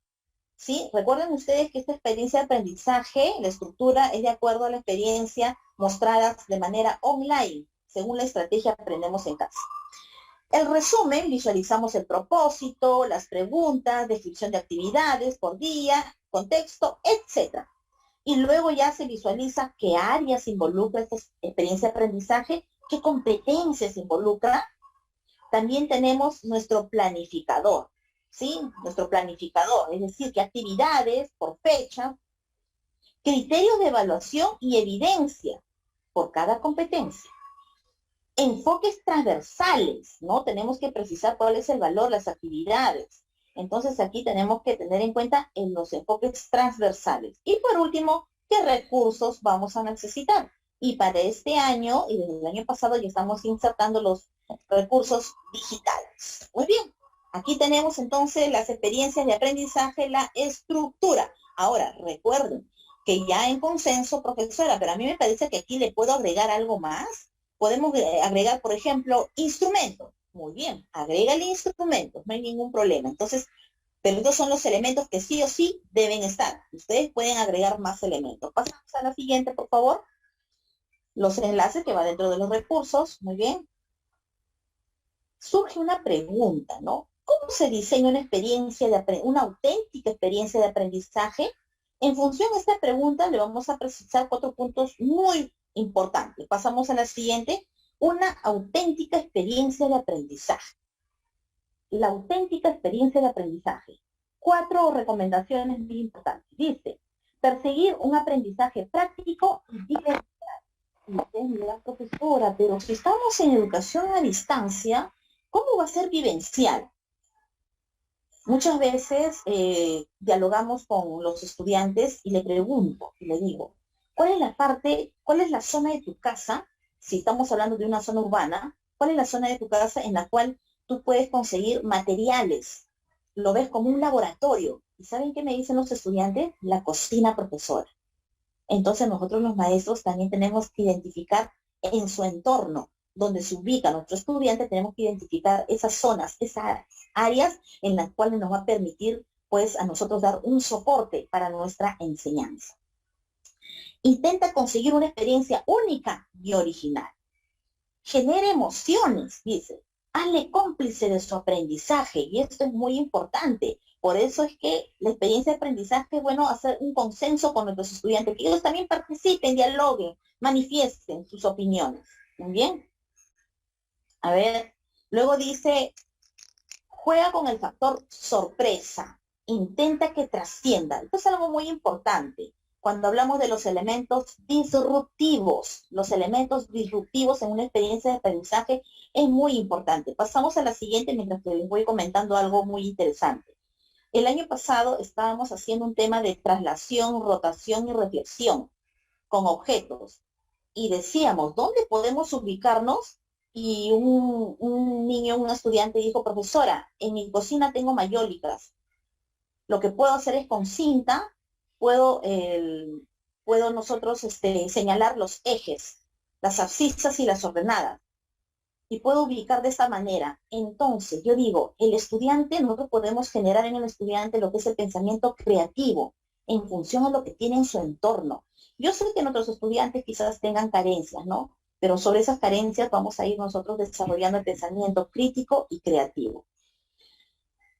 S7: ¿Sí? Recuerden ustedes que esta experiencia de aprendizaje, la estructura es de acuerdo a la experiencia mostrada de manera online, según la estrategia Aprendemos en Casa. El resumen, visualizamos el propósito, las preguntas, descripción de actividades por día, contexto, etc. Y luego ya se visualiza qué áreas involucra esta experiencia de aprendizaje, qué competencias involucra. También tenemos nuestro planificador, ¿sí? Nuestro planificador, es decir, qué actividades por fecha, criterios de evaluación y evidencia por cada competencia. Enfoques transversales, ¿no? Tenemos que precisar cuál es el valor, las actividades. Entonces aquí tenemos que tener en cuenta en los enfoques transversales. Y por último, ¿qué recursos vamos a necesitar? Y para este año, y desde el año pasado, ya estamos insertando los recursos digitales. Muy bien. Aquí tenemos entonces las experiencias de aprendizaje, la estructura. Ahora, recuerden que ya en consenso, profesora, pero a mí me parece que aquí le puedo agregar algo más. Podemos agregar, por ejemplo, instrumentos. Muy bien, agrégale instrumentos, no hay ningún problema. Entonces, pero estos son los elementos que sí o sí deben estar. Ustedes pueden agregar más elementos. Pasamos a la siguiente, por favor. Los enlaces que va dentro de los recursos. Muy bien. Surge una pregunta, ¿no? ¿Cómo se diseña una experiencia una auténtica experiencia de aprendizaje? En función de esta pregunta le vamos a precisar 4 puntos muy importantes. Pasamos a la siguiente. Una auténtica experiencia de aprendizaje. La auténtica experiencia de aprendizaje. 4 recomendaciones muy importantes. Dice, perseguir un aprendizaje práctico y vivencial. Y usted dirá, profesora, pero si estamos en educación a distancia, ¿cómo va a ser vivencial? Muchas veces dialogamos con los estudiantes y le pregunto, y le digo, ¿cuál es la zona de tu casa? Si estamos hablando de una zona urbana, ¿cuál es la zona de tu casa en la cual tú puedes conseguir materiales? Lo ves como un laboratorio. ¿Y saben qué me dicen los estudiantes? La cocina, profesora. Entonces nosotros los maestros también tenemos que identificar en su entorno donde se ubica nuestro estudiante, tenemos que identificar esas zonas, esas áreas en las cuales nos va a permitir, pues, a nosotros dar un soporte para nuestra enseñanza. Intenta conseguir una experiencia única y original. Genera emociones, dice. Hazle cómplice de su aprendizaje, y esto es muy importante. Por eso es que la experiencia de aprendizaje es bueno hacer un consenso con nuestros estudiantes, que ellos también participen, dialoguen, manifiesten sus opiniones. ¿Muy bien? A ver, luego dice, juega con el factor sorpresa. Intenta que trascienda. Esto es algo muy importante. Cuando hablamos de los elementos disruptivos en una experiencia de aprendizaje es muy importante. Pasamos a la siguiente mientras que les voy comentando algo muy interesante. El año pasado estábamos haciendo un tema de traslación, rotación y reflexión con objetos. Y decíamos, ¿dónde podemos ubicarnos? Y un niño, un estudiante dijo, profesora, en mi cocina tengo mayólicas. Lo que puedo hacer es con cinta, puedo nosotros señalar los ejes, las abscisas y las ordenadas. Y puedo ubicar de esta manera. Entonces, yo digo, el estudiante, nosotros podemos generar en el estudiante lo que es el pensamiento creativo, en función a lo que tiene en su entorno. Yo sé que nuestros estudiantes quizás tengan carencias, ¿no? Pero sobre esas carencias vamos a ir nosotros desarrollando el pensamiento crítico y creativo.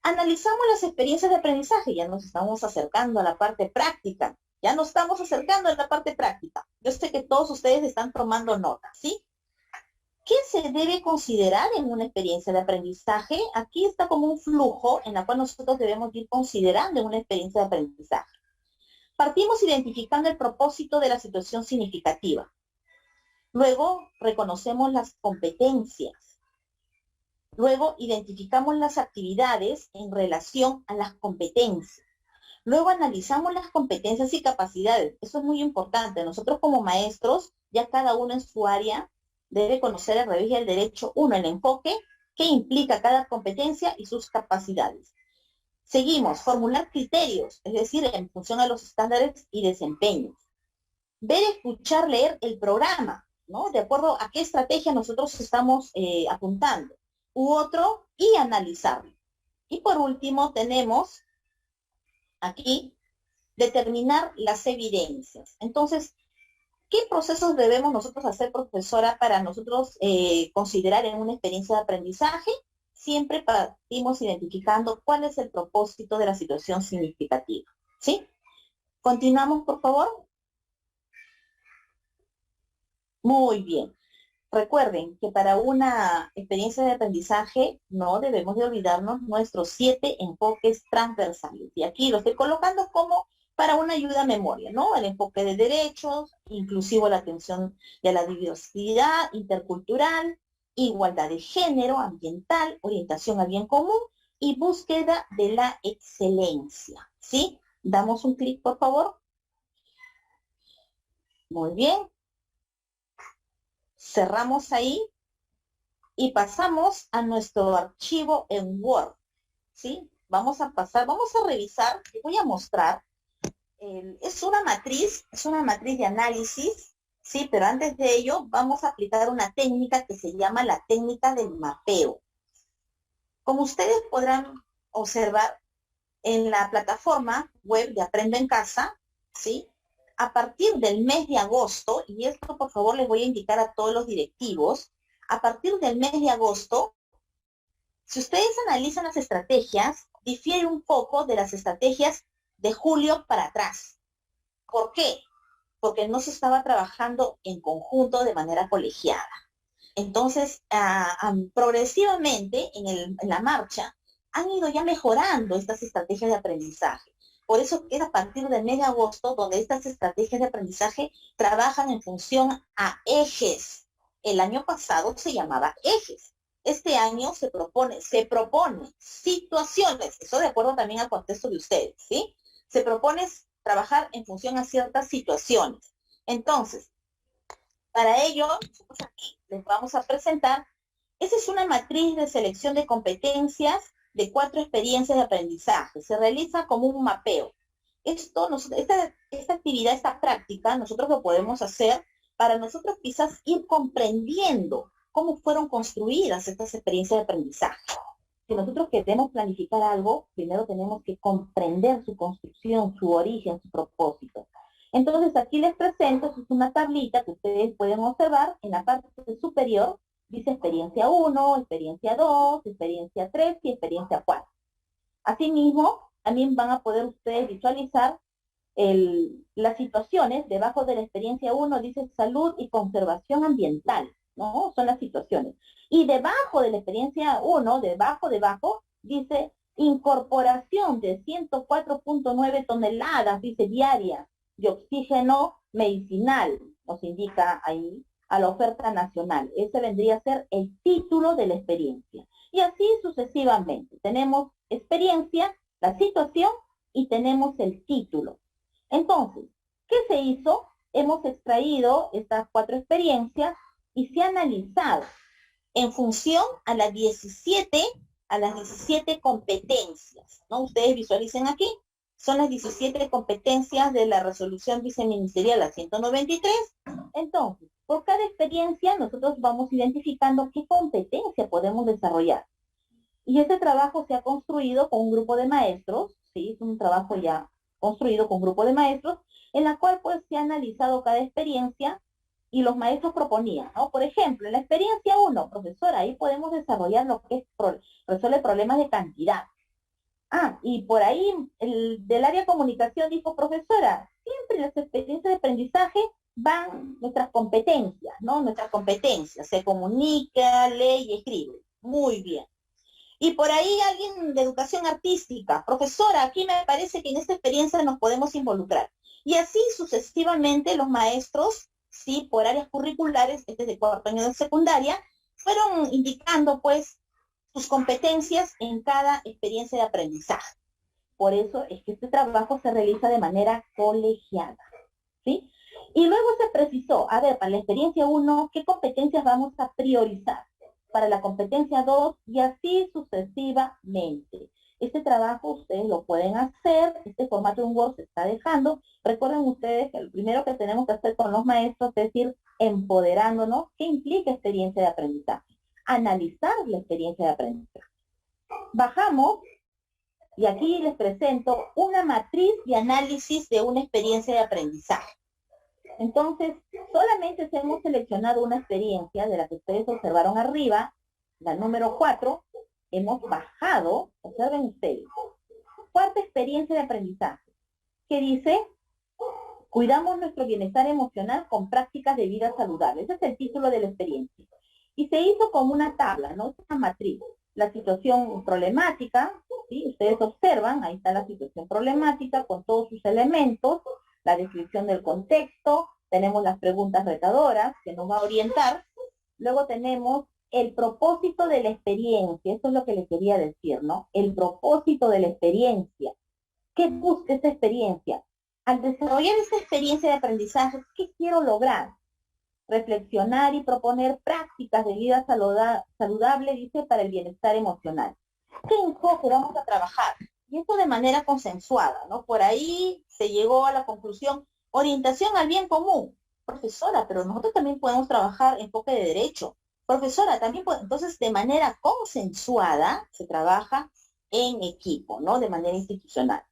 S7: Analizamos las experiencias de aprendizaje, ya nos estamos acercando a la parte práctica. Yo sé que todos ustedes están tomando nota, ¿sí? ¿Qué se debe considerar en una experiencia de aprendizaje? Aquí está como un flujo en la cual nosotros debemos ir considerando en una experiencia de aprendizaje. Partimos identificando el propósito de la situación significativa. Luego, reconocemos las competencias. Luego, identificamos las actividades en relación a las competencias. Luego, analizamos las competencias y capacidades. Eso es muy importante. Nosotros como maestros, ya cada uno en su área, debe conocer al revés y al derecho, uno, el enfoque, que implica cada competencia y sus capacidades. Seguimos, formular criterios, es decir, en función a los estándares y desempeños. Ver, escuchar, leer el programa, ¿no? De acuerdo a qué estrategia nosotros estamos apuntando. U otro, y analizarlo. Y por último tenemos aquí determinar las evidencias. Entonces, ¿Qué procesos debemos nosotros hacer, profesora, para nosotros considerar en una experiencia de aprendizaje? Siempre partimos identificando cuál es el propósito de la situación significativa, ¿sí? Continuamos, por favor. Muy bien. Recuerden que para una experiencia de aprendizaje no debemos de olvidarnos nuestros 7 enfoques transversales. Y aquí lo estoy colocando como para una ayuda a memoria, ¿no? El enfoque de derechos, inclusivo la atención y a la diversidad intercultural, igualdad de género, ambiental, orientación al bien común y búsqueda de la excelencia, ¿sí? Damos un clic, por favor. Muy bien. Cerramos ahí y pasamos a nuestro archivo en Word, ¿sí? Vamos a revisar, te voy a mostrar. Es una matriz de análisis, ¿sí? Pero antes de ello vamos a aplicar una técnica que se llama la técnica del mapeo. Como ustedes podrán observar en la plataforma web de Aprendo en Casa, ¿sí? A partir del mes de agosto, y esto por favor les voy a indicar a todos los directivos, a partir del mes de agosto, si ustedes analizan las estrategias, difiere un poco de las estrategias de julio para atrás. ¿Por qué? Porque no se estaba trabajando en conjunto de manera colegiada. Entonces, progresivamente en la marcha, han ido ya mejorando estas estrategias de aprendizaje. Por eso que es a partir del mes de agosto donde estas estrategias de aprendizaje trabajan en función a ejes. El año pasado se llamaba ejes. Este año se propone situaciones, eso de acuerdo también al contexto de ustedes, ¿sí? Se propone trabajar en función a ciertas situaciones. Entonces, para ello, nosotros aquí les vamos a presentar, esa es una matriz de selección de competencias de 4 experiencias de aprendizaje. Se realiza como un mapeo. Esta actividad, esta práctica, nosotros lo podemos hacer para nosotros quizás ir comprendiendo cómo fueron construidas estas experiencias de aprendizaje. Si nosotros queremos planificar algo, primero tenemos que comprender su construcción, su origen, su propósito. Entonces aquí les presento, es una tablita que ustedes pueden observar en la parte superior. Dice experiencia 1, experiencia 2, experiencia 3 y experiencia 4. Asimismo, también van a poder ustedes visualizar las situaciones. Debajo de la experiencia 1 dice salud y conservación ambiental, ¿no? Son las situaciones. Y debajo de la experiencia 1, debajo, dice incorporación de 104.9 toneladas, dice diarias, de oxígeno medicinal, nos indica ahí, a la oferta nacional. Ese vendría a ser el título de la experiencia. Y así sucesivamente. Tenemos experiencia, la situación y tenemos el título. Entonces, ¿qué se hizo? Hemos extraído estas 4 experiencias y se ha analizado en función a las 17 competencias, ¿no? Ustedes visualicen aquí, son las 17 competencias de la resolución viceministerial a 193. Entonces, por cada experiencia nosotros vamos identificando qué competencia podemos desarrollar. Y este trabajo se ha construido con un grupo de maestros, ¿sí? Es un trabajo ya construido con un grupo de maestros, en la cual pues se ha analizado cada experiencia y los maestros proponían, ¿no? Por ejemplo, en la experiencia 1, profesora, ahí podemos desarrollar lo que es resuelve problemas de cantidad. Y por ahí del área de comunicación dijo, profesora, siempre en las experiencias de aprendizaje van nuestras competencias, ¿no? Nuestras competencias, se comunica, lee y escribe. Muy bien. Y por ahí alguien de educación artística, profesora, aquí me parece que en esta experiencia nos podemos involucrar. Y así sucesivamente los maestros, sí, por áreas curriculares, desde 4º año de secundaria, fueron indicando pues sus competencias en cada experiencia de aprendizaje. Por eso es que este trabajo se realiza de manera colegiada, ¿sí? Y luego se precisó, a ver, para la experiencia 1, ¿qué competencias vamos a priorizar? Para la competencia 2 y así sucesivamente. Este trabajo ustedes lo pueden hacer, este formato en Word se está dejando. Recuerden ustedes que lo primero que tenemos que hacer con los maestros es ir empoderándonos. ¿Qué implica experiencia de aprendizaje? Analizar la experiencia de aprendizaje. Bajamos y aquí les presento una matriz de análisis de una experiencia de aprendizaje.
S2: Entonces, solamente hemos seleccionado una experiencia de la que ustedes observaron arriba, la número 4, hemos bajado, observen ustedes, cuarta experiencia de aprendizaje, que dice, cuidamos nuestro bienestar emocional con prácticas de vida saludable. Ese es el título de la experiencia. Y se hizo como una tabla, ¿no? Una matriz. La situación problemática, ¿sí? Ustedes observan, ahí está la situación problemática con todos sus elementos, la descripción del contexto, tenemos las preguntas retadoras que nos va a orientar, luego tenemos el propósito de la experiencia, eso es lo que les quería decir, ¿no? El propósito de la experiencia. ¿Qué busca esta experiencia? Al desarrollar esta experiencia de aprendizaje, ¿qué quiero lograr? Reflexionar y proponer prácticas de vida saludable, dice, para el bienestar emocional. ¿Qué enfoque vamos a trabajar? Y esto de manera consensuada, ¿no? Por ahí se llegó a la conclusión, orientación al bien común. Profesora, pero nosotros también podemos trabajar enfoque de derecho. Profesora, también entonces de manera consensuada se trabaja en equipo, ¿no? De manera institucional.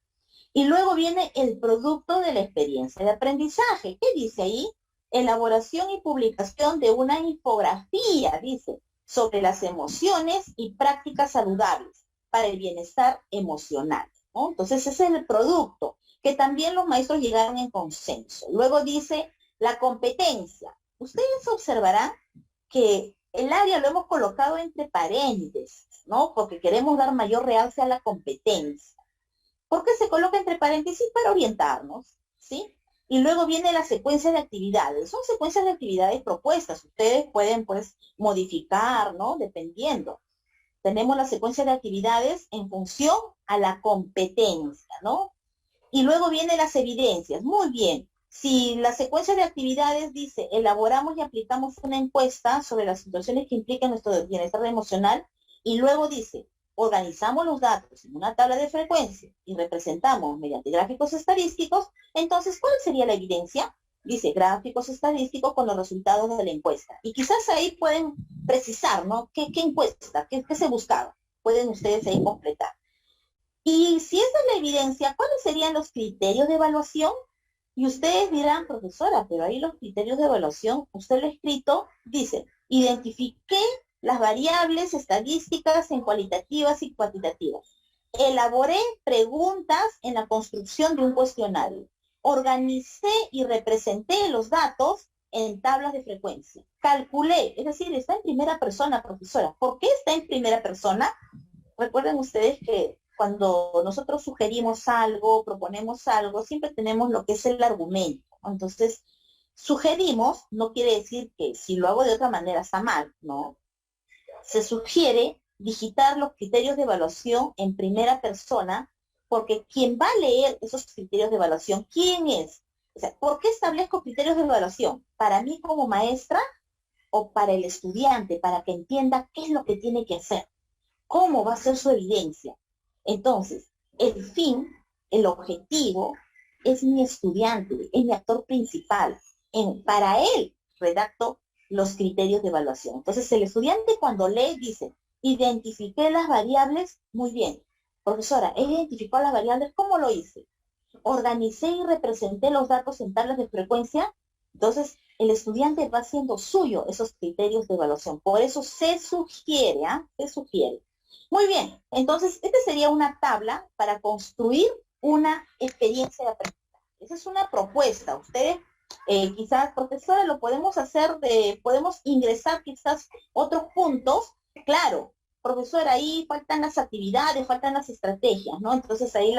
S2: Y luego viene el producto de la experiencia de aprendizaje. ¿Qué dice ahí? Elaboración y publicación de una infografía, dice, sobre las emociones y prácticas saludables para el bienestar emocional, ¿no? Entonces ese es el producto, que también los maestros llegaron en consenso. Luego dice la competencia. Ustedes observarán que el área lo hemos colocado entre paréntesis, ¿no? Porque queremos dar mayor realce a la competencia. ¿Por qué se coloca entre paréntesis? Para orientarnos, ¿sí? Y luego viene la secuencia de actividades. Son secuencias de actividades propuestas. Ustedes pueden, pues, modificar, ¿no? Dependiendo. Tenemos la secuencia de actividades en función a la competencia, ¿no? Y luego vienen las evidencias. Muy bien. Si la secuencia de actividades dice, elaboramos y aplicamos una encuesta sobre las situaciones que implican nuestro bienestar emocional, y luego dice, organizamos los datos en una tabla de frecuencia y representamos mediante gráficos estadísticos, entonces, ¿cuál sería la evidencia? Dice, gráficos estadísticos con los resultados de la encuesta. Y quizás ahí pueden precisar, ¿no? ¿Qué encuesta? ¿Qué se buscaba? Pueden ustedes ahí completar. Y si esa es la evidencia, ¿cuáles serían los criterios de evaluación? Y ustedes dirán, profesora, pero ahí los criterios de evaluación, usted lo ha escrito, dice, identifiqué las variables estadísticas en cualitativas y cuantitativas. Elaboré preguntas en la construcción de un cuestionario. Organicé y representé los datos en tablas de frecuencia. Calculé, es decir, está en primera persona, profesora. ¿Por qué está en primera persona? Recuerden ustedes que cuando nosotros sugerimos algo, proponemos algo, siempre tenemos lo que es el argumento. Entonces, sugerimos no quiere decir que si lo hago de otra manera está mal, ¿no? Se sugiere digitar los criterios de evaluación en primera persona, porque quien va a leer esos criterios de evaluación, ¿quién es? O sea, ¿por qué establezco criterios de evaluación? ¿Para mí como maestra o para el estudiante? Para que entienda qué es lo que tiene que hacer, cómo va a ser su evidencia. Entonces, el fin, el objetivo, es mi estudiante, es mi actor principal. Para él redacto los criterios de evaluación. Entonces, el estudiante cuando lee dice, identifiqué las variables, muy bien. Profesora, ¿he identificado las variables? ¿Cómo lo hice? Organicé y representé los datos en tablas de frecuencia. Entonces, el estudiante va haciendo suyo esos criterios de evaluación. Por eso se sugiere, se sugiere. Muy bien, entonces, esta sería una tabla para construir una experiencia de aprendizaje. Esa es una propuesta. Ustedes quizás, profesora, lo podemos hacer, podemos ingresar quizás otros puntos. Claro, profesora, ahí faltan las actividades, faltan las estrategias, ¿no? Entonces ahí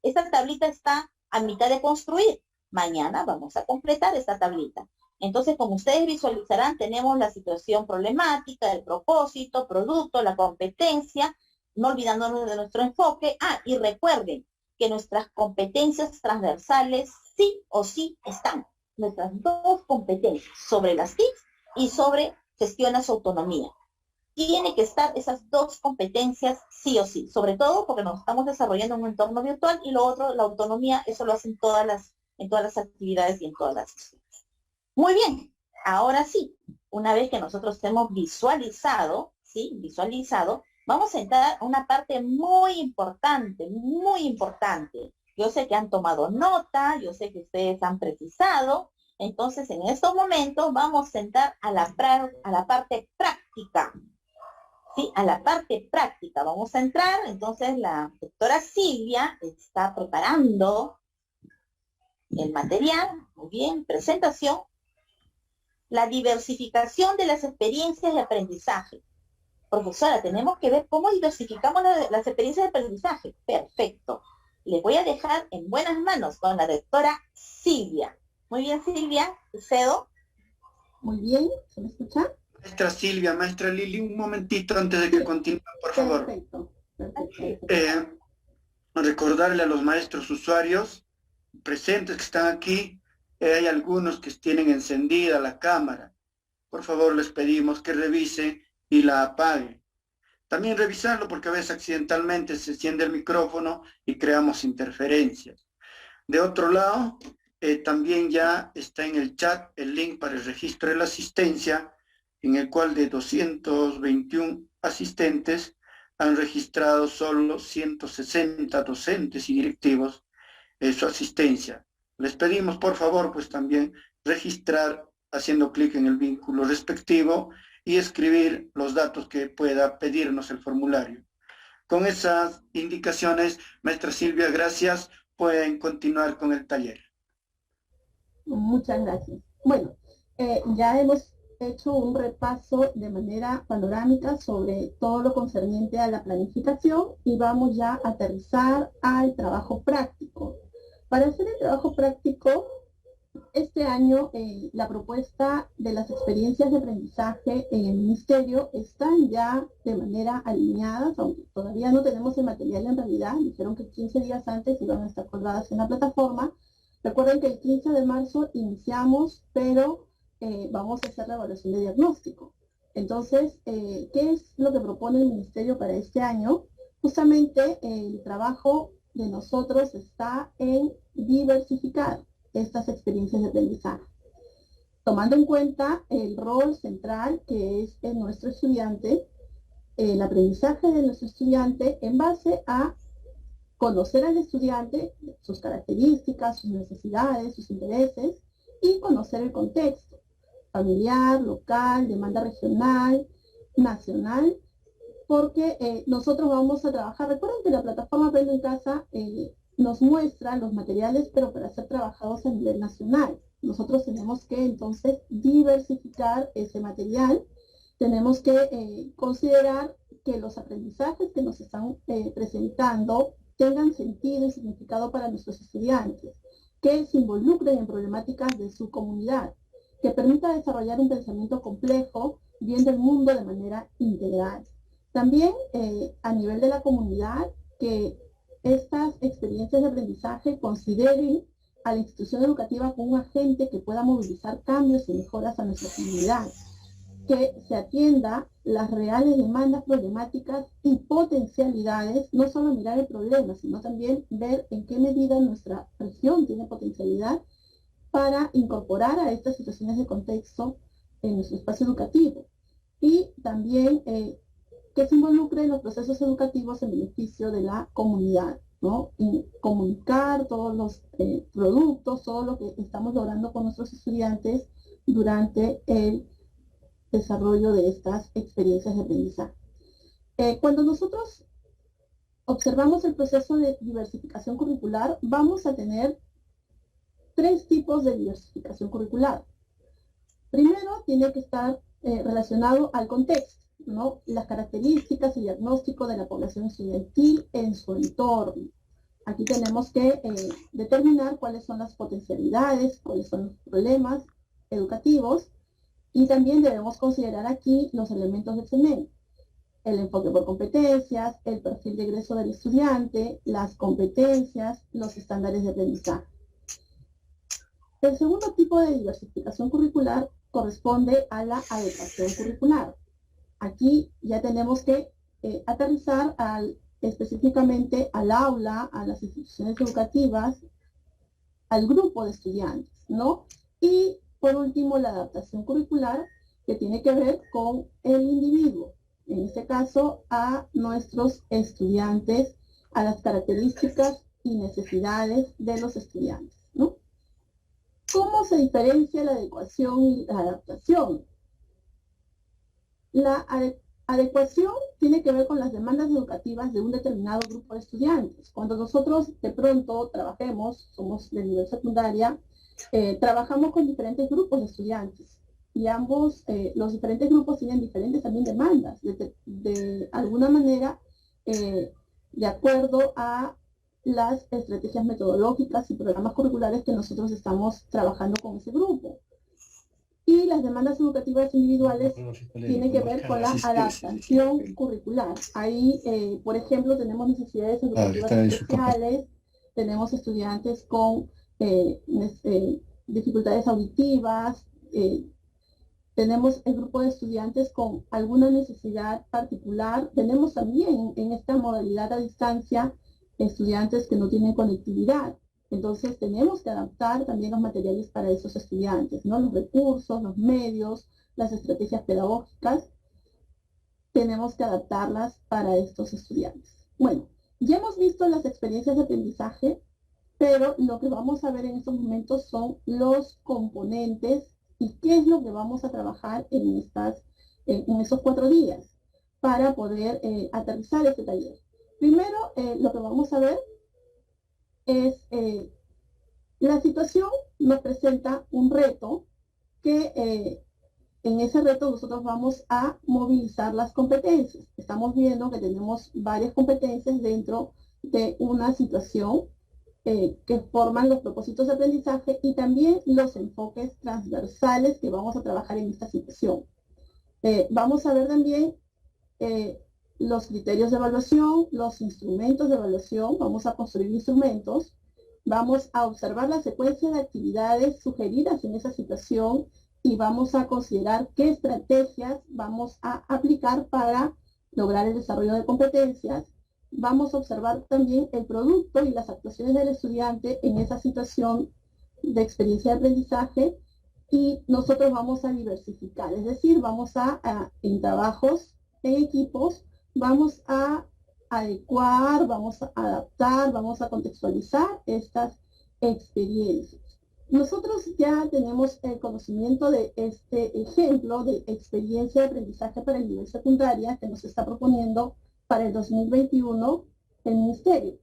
S2: esta tablita está a mitad de construir. Mañana vamos a completar esta tablita. Entonces, como ustedes visualizarán, tenemos la situación problemática, el propósito, producto, la competencia, no olvidándonos de nuestro enfoque. Y recuerden que nuestras competencias transversales sí o sí están. Nuestras dos competencias, sobre las TICs y sobre gestiona su autonomía. Tiene que estar esas dos competencias sí o sí, sobre todo porque nos estamos desarrollando en un entorno virtual, y lo otro, la autonomía, eso lo hacen en todas las actividades y en todas las escuelas. Muy bien, ahora sí, una vez que nosotros hemos visualizado, ¿sí? Visualizado, vamos a entrar a una parte muy importante, muy importante. Yo sé que han tomado nota, yo sé que ustedes han precisado,
S7: Entonces, en estos momentos vamos a entrar a la parte práctica. Sí, a la parte práctica vamos a entrar. Entonces, la doctora Silvia está preparando el material. Muy bien, presentación. La diversificación de las experiencias de aprendizaje. Profesora, tenemos que ver cómo diversificamos las experiencias de aprendizaje. Perfecto. Les voy a dejar en buenas manos con la doctora Silvia. Muy bien, Silvia, cedo.
S3: Muy bien, ¿se me escucha?
S1: Maestra Silvia, maestra Lili, un momentito antes de que continúen, por favor.
S3: Perfecto.
S1: Recordarle a los maestros usuarios presentes que están aquí, hay algunos que tienen encendida la cámara. Por favor, les pedimos que revisen y la apaguen. También revisarlo porque a veces accidentalmente se enciende el micrófono y creamos interferencias. De otro lado, también ya está en el chat el link para el registro de la asistencia, en el cual de 221 asistentes han registrado solo 160 docentes y directivos su asistencia. Les pedimos, por favor, pues también registrar haciendo clic en el vínculo respectivo y escribir los datos que pueda pedirnos el formulario. Con esas indicaciones, maestra Silvia, gracias. Pueden continuar con el taller.
S3: Muchas gracias. Bueno, ya hemos hecho un repaso de manera panorámica sobre todo lo concerniente a la planificación y vamos ya a aterrizar al trabajo práctico. Para hacer el trabajo práctico, este año la propuesta de las experiencias de aprendizaje en el Ministerio están ya de manera alineadas, aunque todavía no tenemos el material en realidad. Dijeron que 15 días antes iban a estar colgadas en la plataforma. Recuerden que el 15 de marzo iniciamos, pero vamos a hacer la evaluación de diagnóstico. Entonces, ¿qué es lo que propone el Ministerio para este año? Justamente el trabajo de nosotros está en diversificar estas experiencias de aprendizaje, tomando en cuenta el rol central que es en nuestro estudiante, el aprendizaje de nuestro estudiante en base a conocer al estudiante, sus características, sus necesidades, sus intereses, y conocer el contexto familiar, local, demanda regional, nacional, porque nosotros vamos a trabajar. Recuerden que la plataforma Aprendo en Casa nos muestra los materiales, pero para ser trabajados a nivel nacional. Nosotros tenemos que entonces diversificar ese material. Tenemos que considerar que los aprendizajes que nos están presentando tengan sentido y significado para nuestros estudiantes, que se involucren en problemáticas de su comunidad, que permita desarrollar un pensamiento complejo, viendo el mundo de manera integral. También a nivel de la comunidad, que estas experiencias de aprendizaje consideren a la institución educativa como un agente que pueda movilizar cambios y mejoras a nuestra comunidad, que se atienda las reales demandas, problemáticas y potencialidades, no solo mirar el problema, sino también ver en qué medida nuestra región tiene potencialidad para incorporar a estas situaciones de contexto en nuestro espacio educativo. Y también que se involucre en los procesos educativos en beneficio de la comunidad, ¿no? Y comunicar todos los productos, todo lo que estamos logrando con nuestros estudiantes durante el desarrollo de estas experiencias de aprendizaje. Cuando nosotros observamos el proceso de diversificación curricular, vamos a tener tres tipos de diversificación curricular. Primero, tiene que estar relacionado al contexto, ¿no? Las características y diagnóstico de la población estudiantil en su entorno. Aquí tenemos que determinar cuáles son las potencialidades, cuáles son los problemas educativos, y también debemos considerar aquí los elementos del CEMEN: el enfoque por competencias, el perfil de egreso del estudiante, las competencias, los estándares de aprendizaje. El segundo tipo de diversificación curricular corresponde a la adecuación curricular. Aquí ya tenemos que aterrizar específicamente al aula, a las instituciones educativas, al grupo de estudiantes, ¿no? Y por último, la adaptación curricular, que tiene que ver con el individuo, en este caso a nuestros estudiantes, a las características y necesidades de los estudiantes, ¿no? ¿Cómo se diferencia la adecuación y la adaptación? La adecuación tiene que ver con las demandas educativas de un determinado grupo de estudiantes. Cuando nosotros de pronto trabajemos, somos de nivel secundaria, trabajamos con diferentes grupos de estudiantes y ambos, los diferentes grupos tienen diferentes también demandas, de alguna manera, de acuerdo a las estrategias metodológicas y programas curriculares que nosotros estamos trabajando con ese grupo. Y las demandas educativas individuales tienen que ver con la adaptación curricular. Ahí, por ejemplo, tenemos necesidades educativas especiales, tenemos estudiantes con dificultades auditivas, tenemos el grupo de estudiantes con alguna necesidad particular, tenemos también en esta modalidad a distancia estudiantes que no tienen conectividad. Entonces tenemos que adaptar también los materiales para esos estudiantes, ¿no? Los recursos, los medios, las estrategias pedagógicas, tenemos que adaptarlas para estos estudiantes. Bueno, ya hemos visto las experiencias de aprendizaje, pero lo que vamos a ver en estos momentos son los componentes y qué es lo que vamos a trabajar en esos 4 días para poder aterrizar este taller. Primero, lo que vamos a ver es la situación nos presenta un reto que en ese reto nosotros vamos a movilizar las competencias. Estamos viendo que tenemos varias competencias dentro de una situación que forman los propósitos de aprendizaje y también los enfoques transversales que vamos a trabajar en esta situación. Vamos a ver también los criterios de evaluación, los instrumentos de evaluación, vamos a construir instrumentos, vamos a observar la secuencia de actividades sugeridas en esa situación y vamos a considerar qué estrategias vamos a aplicar para lograr el desarrollo de competencias. Vamos a observar también el producto y las actuaciones del estudiante en esa situación de experiencia de aprendizaje y nosotros vamos a diversificar, es decir, vamos en trabajos en equipos, vamos a adecuar, vamos a adaptar, vamos a contextualizar estas experiencias. Nosotros ya tenemos el conocimiento de este ejemplo de experiencia de aprendizaje para el nivel secundaria que nos está proponiendo para el 2021 el Ministerio.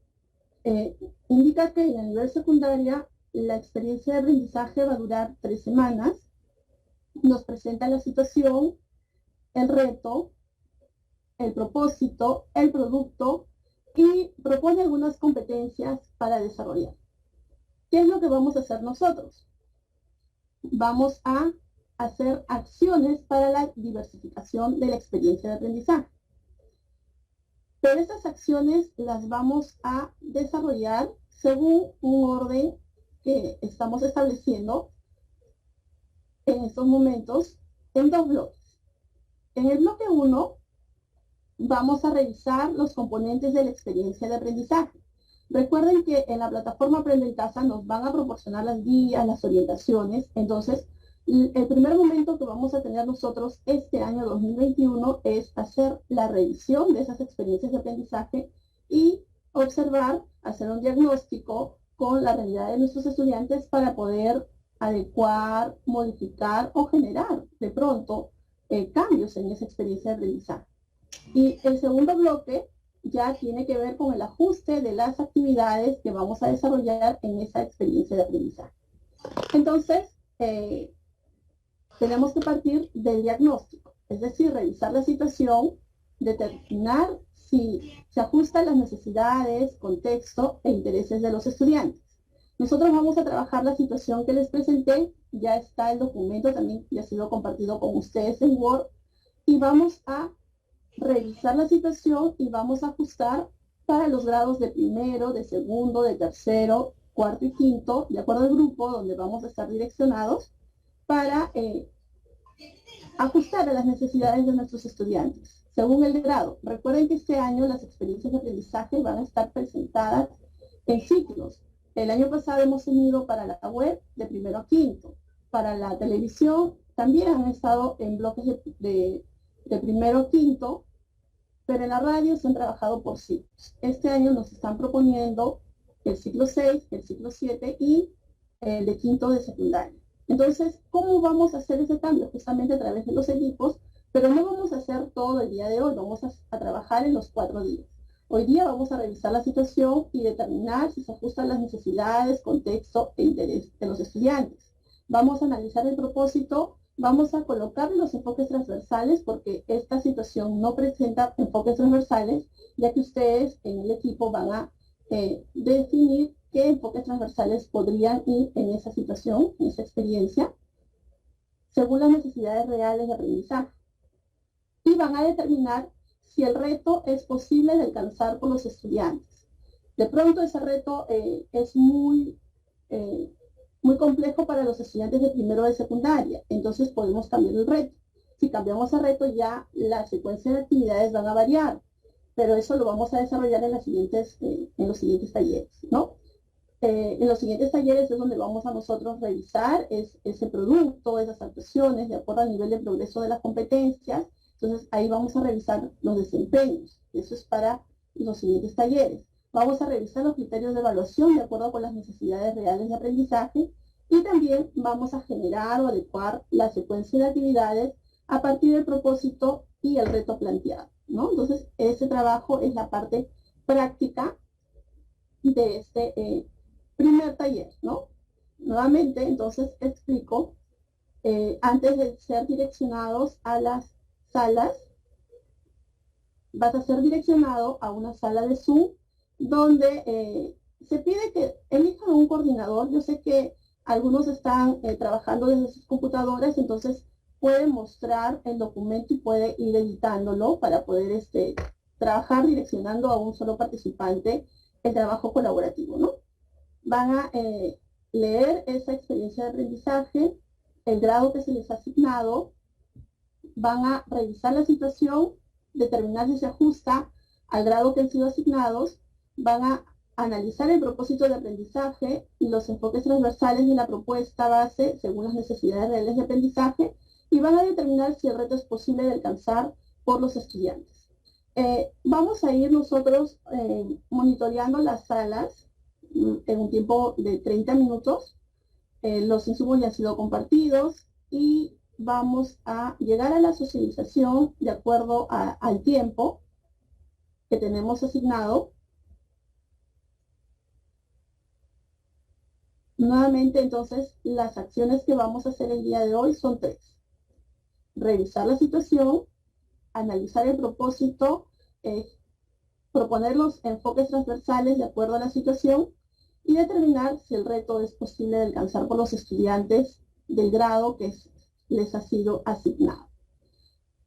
S3: Indica que en el nivel secundaria la experiencia de aprendizaje va a durar 3 semanas. Nos presenta la situación, el reto, el propósito, el producto y propone algunas competencias para desarrollar. ¿Qué es lo que vamos a hacer nosotros? Vamos a hacer acciones para la diversificación de la experiencia de aprendizaje. Pero esas acciones las vamos a desarrollar según un orden que estamos estableciendo en estos momentos en 2 bloques. En el bloque 1 vamos a revisar los componentes de la experiencia de aprendizaje. Recuerden que en la plataforma Aprende en Casa nos van a proporcionar las guías, las orientaciones. Entonces, el primer momento que vamos a tener nosotros este año 2021 es hacer la revisión de esas experiencias de aprendizaje y observar, hacer un diagnóstico con la realidad de nuestros estudiantes para poder adecuar, modificar o generar de pronto cambios en esa experiencia de aprendizaje. Y el segundo bloque ya tiene que ver con el ajuste de las actividades que vamos a desarrollar en esa experiencia de aprendizaje. Entonces, tenemos que partir del diagnóstico, es decir, revisar la situación, determinar si se ajusta a las necesidades, contexto e intereses de los estudiantes. Nosotros vamos a trabajar la situación que les presenté, ya está el documento, también ya ha sido compartido con ustedes en Word, y vamos a revisar la situación y vamos a ajustar para los grados de primero, de segundo, de tercero, cuarto y quinto, de acuerdo al grupo donde vamos a estar direccionados, para ajustar a las necesidades de nuestros estudiantes, según el grado. Recuerden que este año las experiencias de aprendizaje van a estar presentadas en ciclos. El año pasado hemos tenido para la web de primero a quinto. Para la televisión también han estado en bloques de primero a quinto, pero en la radio se han trabajado por ciclos. Este año nos están proponiendo el ciclo 6, el ciclo 7 y el de quinto de secundaria. Entonces, ¿cómo vamos a hacer ese cambio? Justamente a través de los equipos, pero no vamos a hacer todo el día de hoy, vamos a trabajar en los 4 días. Hoy día vamos a revisar la situación y determinar si se ajustan las necesidades, contexto e interés de los estudiantes. Vamos a analizar el propósito, vamos a colocar los enfoques transversales porque esta situación no presenta enfoques transversales, ya que ustedes en el equipo van a definir qué enfoques transversales podrían ir en esa situación, en esa experiencia, según las necesidades reales de aprendizaje. Y van a determinar si el reto es posible de alcanzar por los estudiantes. De pronto ese reto es muy complejo para los estudiantes de primero de secundaria, entonces podemos cambiar el reto. Si cambiamos el reto ya la secuencia de actividades van a variar, pero eso lo vamos a desarrollar en los siguientes talleres, ¿no? En los siguientes talleres es donde vamos a nosotros revisar ese producto, esas actuaciones, de acuerdo al nivel de progreso de las competencias. Entonces ahí vamos a revisar los desempeños. Eso es para los siguientes talleres. Vamos a revisar los criterios de evaluación de acuerdo con las necesidades reales de aprendizaje y también vamos a generar o adecuar la secuencia de actividades a partir del propósito y el reto planteado, ¿no? Entonces ese trabajo es la parte práctica de este primer taller, ¿no? Nuevamente, entonces explico, antes de ser direccionados a las salas, vas a ser direccionado a una sala de Zoom donde se pide que elijan un coordinador. Yo sé que algunos están trabajando desde sus computadoras, entonces puede mostrar el documento y puede ir editándolo para poder trabajar direccionando a un solo participante el trabajo colaborativo, ¿no? Van a leer esa experiencia de aprendizaje, el grado que se les ha asignado, van a revisar la situación, determinar si se ajusta al grado que han sido asignados, van a analizar el propósito de aprendizaje y los enfoques transversales de la propuesta base según las necesidades reales de aprendizaje y van a determinar si el reto es posible de alcanzar por los estudiantes. Vamos a ir nosotros monitoreando las salas en un tiempo de 30 minutos. Los insumos ya han sido compartidos y vamos a llegar a la socialización de acuerdo al tiempo que tenemos asignado. Nuevamente, entonces, las acciones que vamos a hacer el día de hoy son 3. Revisar la situación, analizar el propósito, proponer los enfoques transversales de acuerdo a la situación y determinar si el reto es posible de alcanzar por los estudiantes del grado que les ha sido asignado.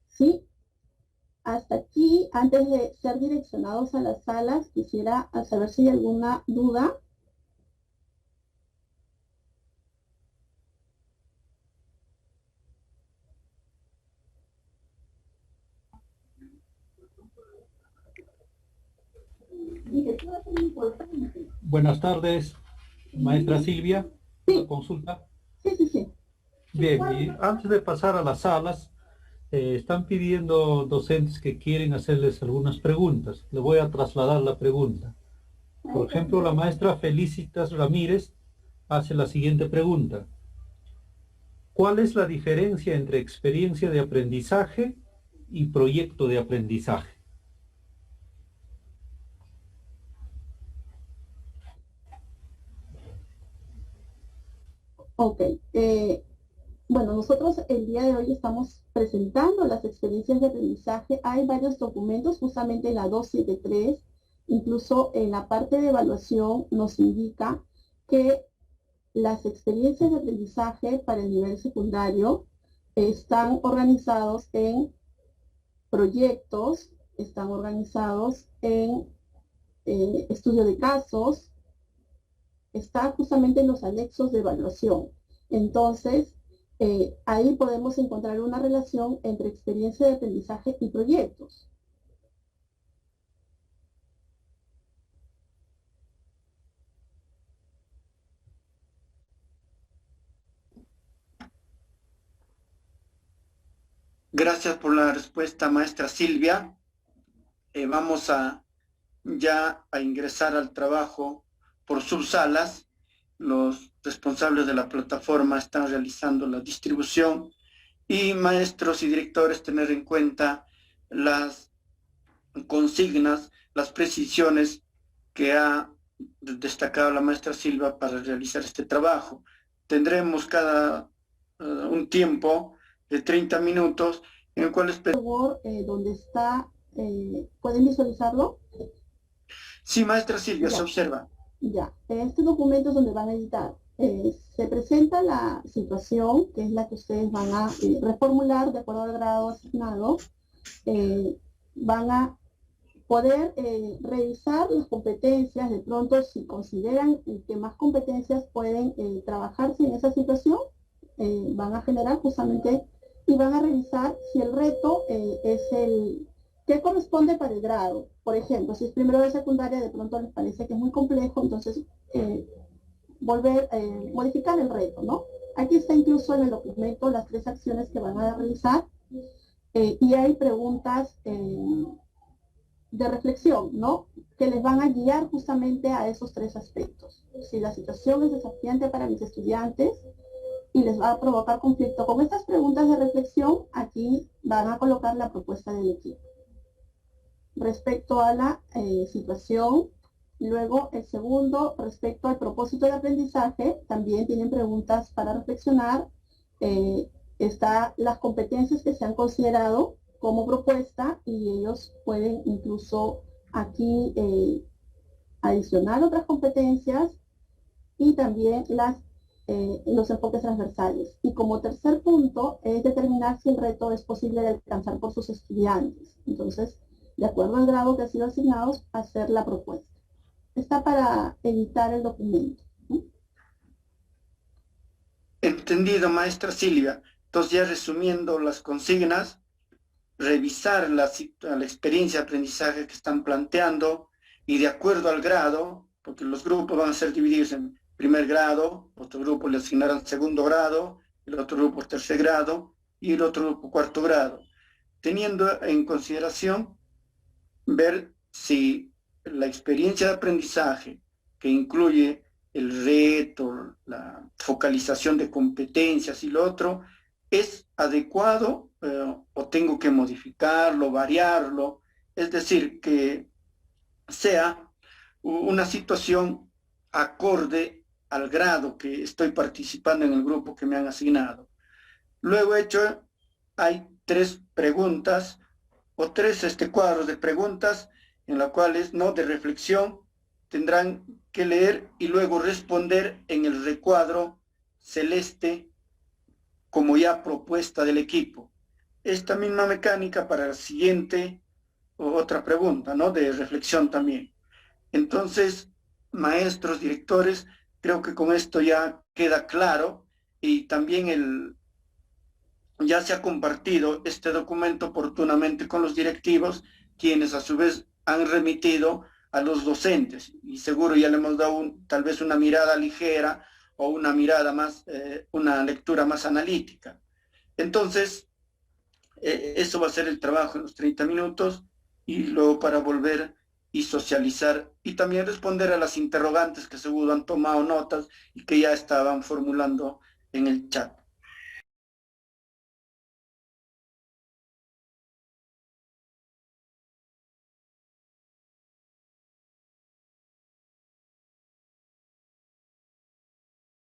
S3: ¿Sí? Hasta aquí, antes de ser direccionados a las salas, quisiera saber si hay alguna duda.
S6: Buenas tardes, maestra Silvia.
S3: Sí.
S6: Consulta.
S3: Sí.
S6: Bien, y antes de pasar a las salas, están pidiendo docentes que quieren hacerles algunas preguntas. Le voy a trasladar la pregunta. Por ejemplo, la maestra Felicitas Ramírez hace la siguiente pregunta. ¿Cuál es la diferencia entre experiencia de aprendizaje y proyecto de aprendizaje?
S3: Ok. Bueno, nosotros el día de hoy estamos presentando las experiencias de aprendizaje. Hay varios documentos, justamente en la 273, incluso en la parte de evaluación nos indica que las experiencias de aprendizaje para el nivel secundario están organizados en proyectos, están organizados en estudio de casos, está justamente en los anexos de evaluación. Entonces, ahí podemos encontrar una relación entre experiencia de aprendizaje y proyectos.
S1: Gracias por la respuesta, maestra Silvia. Vamos ya a ingresar al trabajo por subsalas los responsables de la plataforma están realizando la distribución, y maestros y directores tener en cuenta las consignas, las precisiones que ha destacado la maestra Silva para realizar este trabajo. Tendremos cada un tiempo de 30 minutos en el cual
S3: donde está, ¿pueden visualizarlo?
S1: Sí, maestra Silvia,
S3: Ya.
S1: se observa.
S3: Ya, este documento es donde van a editar. Se presenta la situación, que es la que ustedes van a reformular de acuerdo al grado asignado. Van a poder revisar las competencias, de pronto si consideran que más competencias pueden trabajarse en esa situación, van a generar justamente y van a revisar si el reto es el que corresponde para el grado. Por ejemplo, si es primero de secundaria, de pronto les parece que es muy complejo, entonces modificar el reto, ¿no? Aquí está incluso en el documento las 3 acciones que van a realizar y hay preguntas de reflexión, ¿no? Que les van a guiar justamente a esos 3 aspectos. Si la situación es desafiante para mis estudiantes y les va a provocar conflicto con estas preguntas de reflexión, aquí van a colocar la propuesta del equipo. Respecto a la situación, luego el segundo, respecto al propósito de aprendizaje, también tienen preguntas para reflexionar. Está las competencias que se han considerado como propuesta y ellos pueden incluso aquí adicionar otras competencias y también los enfoques transversales. Y como tercer punto es determinar si el reto es posible de alcanzar por sus estudiantes. Entonces, de acuerdo al grado que ha sido asignado, hacer la propuesta. Está para editar el documento.
S1: Entendido, maestra Silvia. Entonces, ya resumiendo las consignas, revisar la experiencia de aprendizaje que están planteando y de acuerdo al grado, porque los grupos van a ser divididos en primer grado, otro grupo le asignarán segundo grado, el otro grupo tercer grado y el otro grupo cuarto grado, teniendo en consideración ver si la experiencia de aprendizaje que incluye el reto, la focalización de competencias y lo otro, es adecuado o tengo que modificarlo, variarlo, es decir, que sea una situación acorde al grado que estoy participando en el grupo que me han asignado. Luego hay 3 preguntas o 3 cuadros de preguntas en las cuales, ¿no?, de reflexión, tendrán que leer y luego responder en el recuadro celeste como ya propuesta del equipo. Esta misma mecánica para la siguiente otra pregunta, ¿no?, de reflexión también. Entonces, maestros, directores, creo que con esto ya queda claro y también ya se ha compartido este documento oportunamente con los directivos, quienes a su vez han remitido a los docentes y seguro ya le hemos dado tal vez una mirada ligera o una mirada más, una lectura más analítica. Entonces, eso va a ser el trabajo en los 30 minutos y luego para volver y socializar y también responder a las interrogantes que seguro han tomado notas y que ya estaban formulando en el chat.